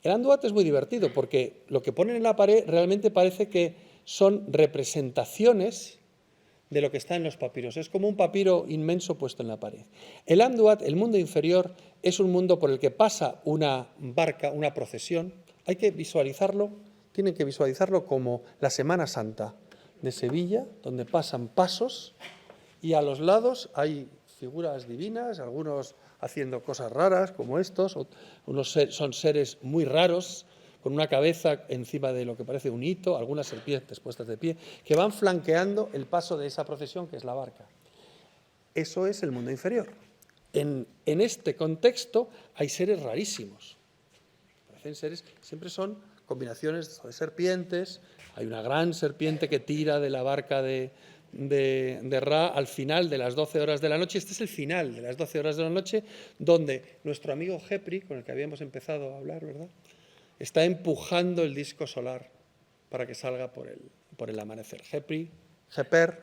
El Amduat es muy divertido porque lo que ponen en la pared realmente parece que son representaciones de lo que está en los papiros. Es como un papiro inmenso puesto en la pared. El Amduat, el mundo inferior, es un mundo por el que pasa una barca, una procesión. Hay que visualizarlo, tienen que visualizarlo como la Semana Santa de Sevilla, donde pasan pasos y a los lados hay figuras divinas, algunos haciendo cosas raras como estos, son seres muy raros, con una cabeza encima de lo que parece un hito, algunas serpientes puestas de pie, que van flanqueando el paso de esa procesión que es la barca. Eso es el mundo inferior. En este contexto hay seres rarísimos. Parecen seres, siempre son combinaciones de serpientes, hay una gran serpiente que tira de la barca de Ra al final de las 12 horas de la noche. Este es el final de las 12 horas de la noche, donde nuestro amigo Khepri, con el que habíamos empezado a hablar, ¿verdad?, está empujando el disco solar para que salga por el amanecer. Heper,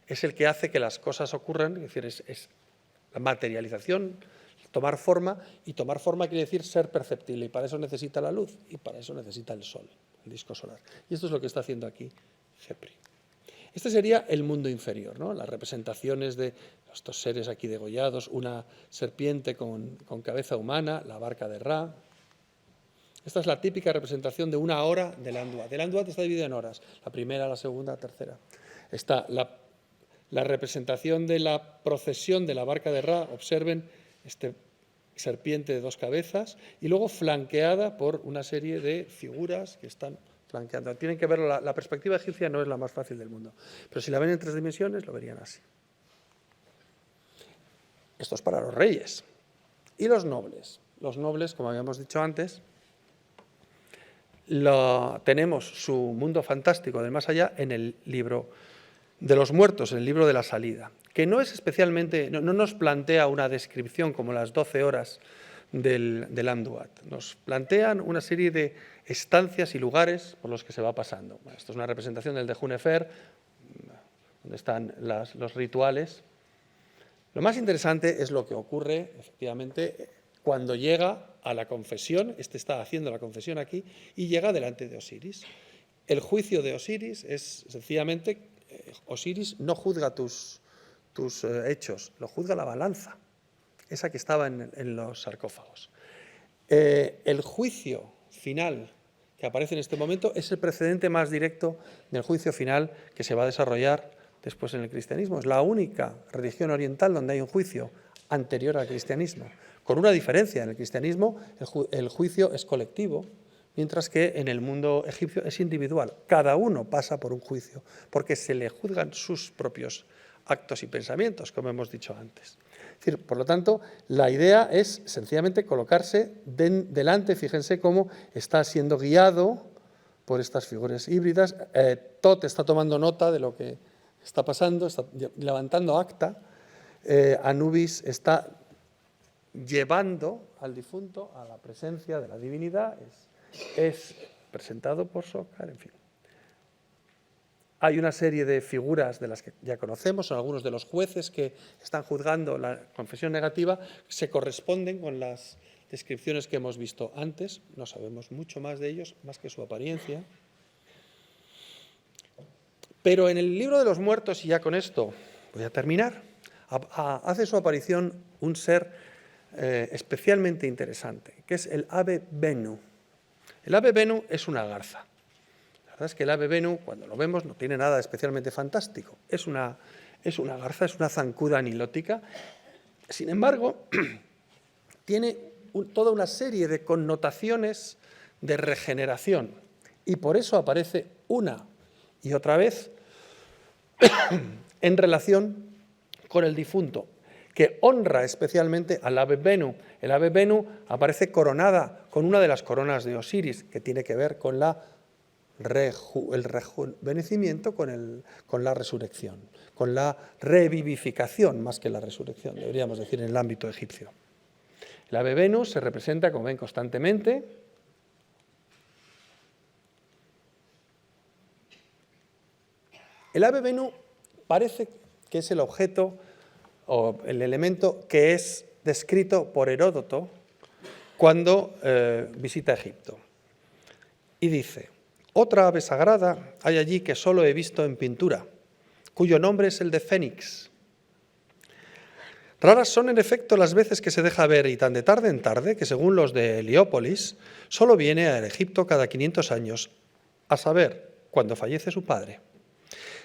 es el que hace que las cosas ocurran, es decir, es la materialización, tomar forma, y tomar forma quiere decir ser perceptible, y para eso necesita la luz, y para eso necesita el sol, el disco solar. Y esto es lo que está haciendo aquí Khepri. Este sería el mundo inferior, ¿no? Las representaciones de estos seres aquí degollados, una serpiente con cabeza humana, la barca de Ra. Esta es la típica representación de una hora del Amduat. El Amduat está dividido en horas, la primera, la segunda, la tercera. Está la representación de la procesión de la barca de Ra, observen este serpiente de dos cabezas, y luego flanqueada por una serie de figuras que están flanqueando. Tienen que verlo, la perspectiva egipcia no es la más fácil del mundo, pero si la ven en 3 dimensiones lo verían así. Esto es para los reyes. Y los nobles. Los nobles, como habíamos dicho antes, tenemos su mundo fantástico del más allá en el libro de los muertos, en el libro de la salida, que no es especialmente, no nos plantea una descripción como las 12 horas del Amduat. Nos plantean una serie de estancias y lugares por los que se va pasando. Bueno, esto es una representación del de Junefer, donde están los rituales. Lo más interesante es lo que ocurre, efectivamente, cuando llega a la confesión. Este está haciendo la confesión aquí y llega delante de Osiris. El juicio de Osiris es sencillamente, Osiris no juzga tus hechos, lo juzga la balanza, esa que estaba en los sarcófagos. El juicio final que aparece en este momento es el precedente más directo del juicio final que se va a desarrollar después en el cristianismo. Es la única religión oriental donde hay un juicio anterior al cristianismo, con una diferencia. En el cristianismo el juicio es colectivo, mientras que en el mundo egipcio es individual. Cada uno pasa por un juicio, porque se le juzgan sus propios actos y pensamientos, como hemos dicho antes. Es decir, por lo tanto, la idea es sencillamente colocarse delante, fíjense cómo está siendo guiado por estas figuras híbridas. Tot está tomando nota de lo que está pasando, está levantando acta. Anubis está llevando al difunto a la presencia de la divinidad, es presentado por Sócar, en fin. Hay una serie de figuras de las que ya conocemos, son algunos de los jueces que están juzgando la confesión negativa, se corresponden con las descripciones que hemos visto antes, no sabemos mucho más de ellos, más que su apariencia. Pero en el libro de los muertos, y ya con esto voy a terminar, hace su aparición un ser especialmente interesante, que es el ave Benu. El ave Benu es una garza. La verdad es que el ave Benu, cuando lo vemos, no tiene nada especialmente fantástico. Es una garza, es una zancuda nilótica. Sin embargo, tiene toda una serie de connotaciones de regeneración, y por eso aparece una y otra vez en relación con el difunto, que honra especialmente al ave Benu. El ave Benu aparece coronada con una de las coronas de Osiris, que tiene que ver con el rejuvenecimiento, con la resurrección, con la revivificación, más que la resurrección, deberíamos decir, en el ámbito egipcio. El ave Benu se representa, como ven, constantemente. El ave Benu parece que es el objeto o el elemento que es descrito por Heródoto cuando visita Egipto. Y dice: otra ave sagrada hay allí que solo he visto en pintura, cuyo nombre es el de Fénix. Raras son, en efecto, las veces que se deja ver, y tan de tarde en tarde, que según los de Heliópolis, solo viene a Egipto cada 500 años, a saber, cuando fallece su padre.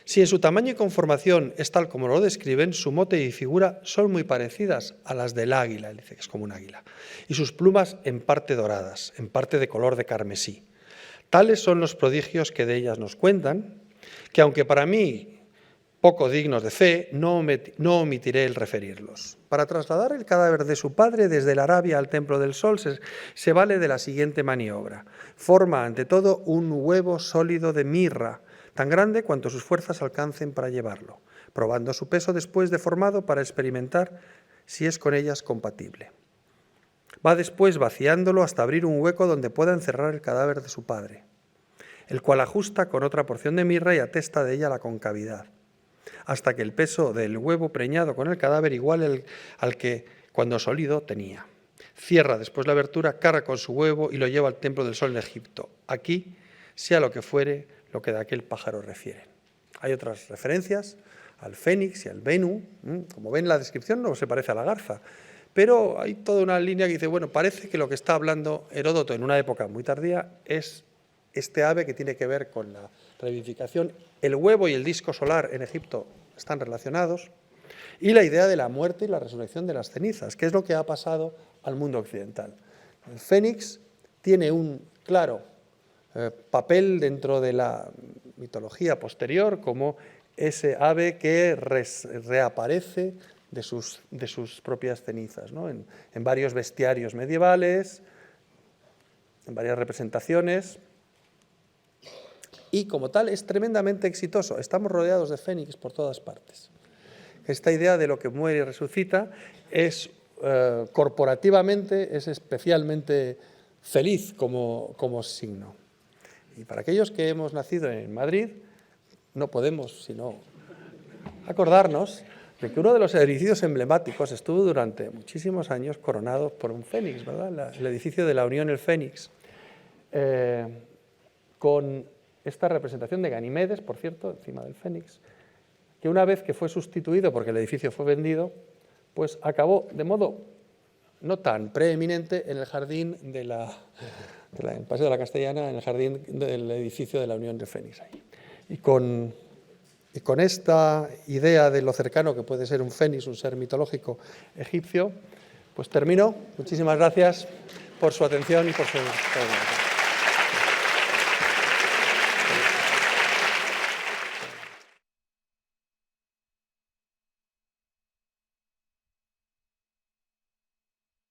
Si en su tamaño y conformación es tal como lo describen, su mote y figura son muy parecidas a las del águila, él dice que es como un águila, y sus plumas en parte doradas, en parte de color de carmesí. Tales son los prodigios que de ellas nos cuentan, que aunque para mí poco dignos de fe, no omitiré el referirlos. Para trasladar el cadáver de su padre desde la Arabia al Templo del Sol se vale de la siguiente maniobra. Forma, ante todo, un huevo sólido de mirra, tan grande cuanto sus fuerzas alcancen para llevarlo, probando su peso después de formado para experimentar si es con ellas compatible. Va después vaciándolo hasta abrir un hueco donde pueda encerrar el cadáver de su padre, el cual ajusta con otra porción de mirra y atesta de ella la concavidad, hasta que el peso del huevo preñado con el cadáver iguale al que cuando sólido tenía. Cierra después la abertura, carga con su huevo y lo lleva al Templo del Sol en Egipto. Aquí, sea lo que fuere, lo que de aquel pájaro refieren. Hay otras referencias al fénix y al Benu. Como ven, la descripción no se parece a la garza, pero hay toda una línea que dice, bueno, parece que lo que está hablando Heródoto en una época muy tardía es este ave que tiene que ver con la revivificación. El huevo y el disco solar en Egipto están relacionados, y la idea de la muerte y la resurrección de las cenizas, que es lo que ha pasado al mundo occidental. El fénix tiene un claro papel dentro de la mitología posterior como ese ave que reaparece de sus propias cenizas, ¿no? en varios bestiarios medievales, en varias representaciones. Y como tal es tremendamente exitoso. Estamos rodeados de fénix por todas partes. Esta idea de lo que muere y resucita es corporativamente, es especialmente feliz como signo. Y para aquellos que hemos nacido en Madrid, no podemos sino acordarnos de que uno de los edificios emblemáticos estuvo durante muchísimos años coronado por un fénix, ¿verdad? El edificio de la Unión El Fénix, con esta representación de Ganimedes, por cierto, encima del fénix, que una vez que fue sustituido porque el edificio fue vendido, pues acabó de modo no tan preeminente en el jardín en el Paseo de la Castellana, en el jardín del edificio de la Unión de Fénix. Y con esta idea de lo cercano que puede ser un fénix, un ser mitológico egipcio, pues termino. Muchísimas gracias por su atención y por su pregunta.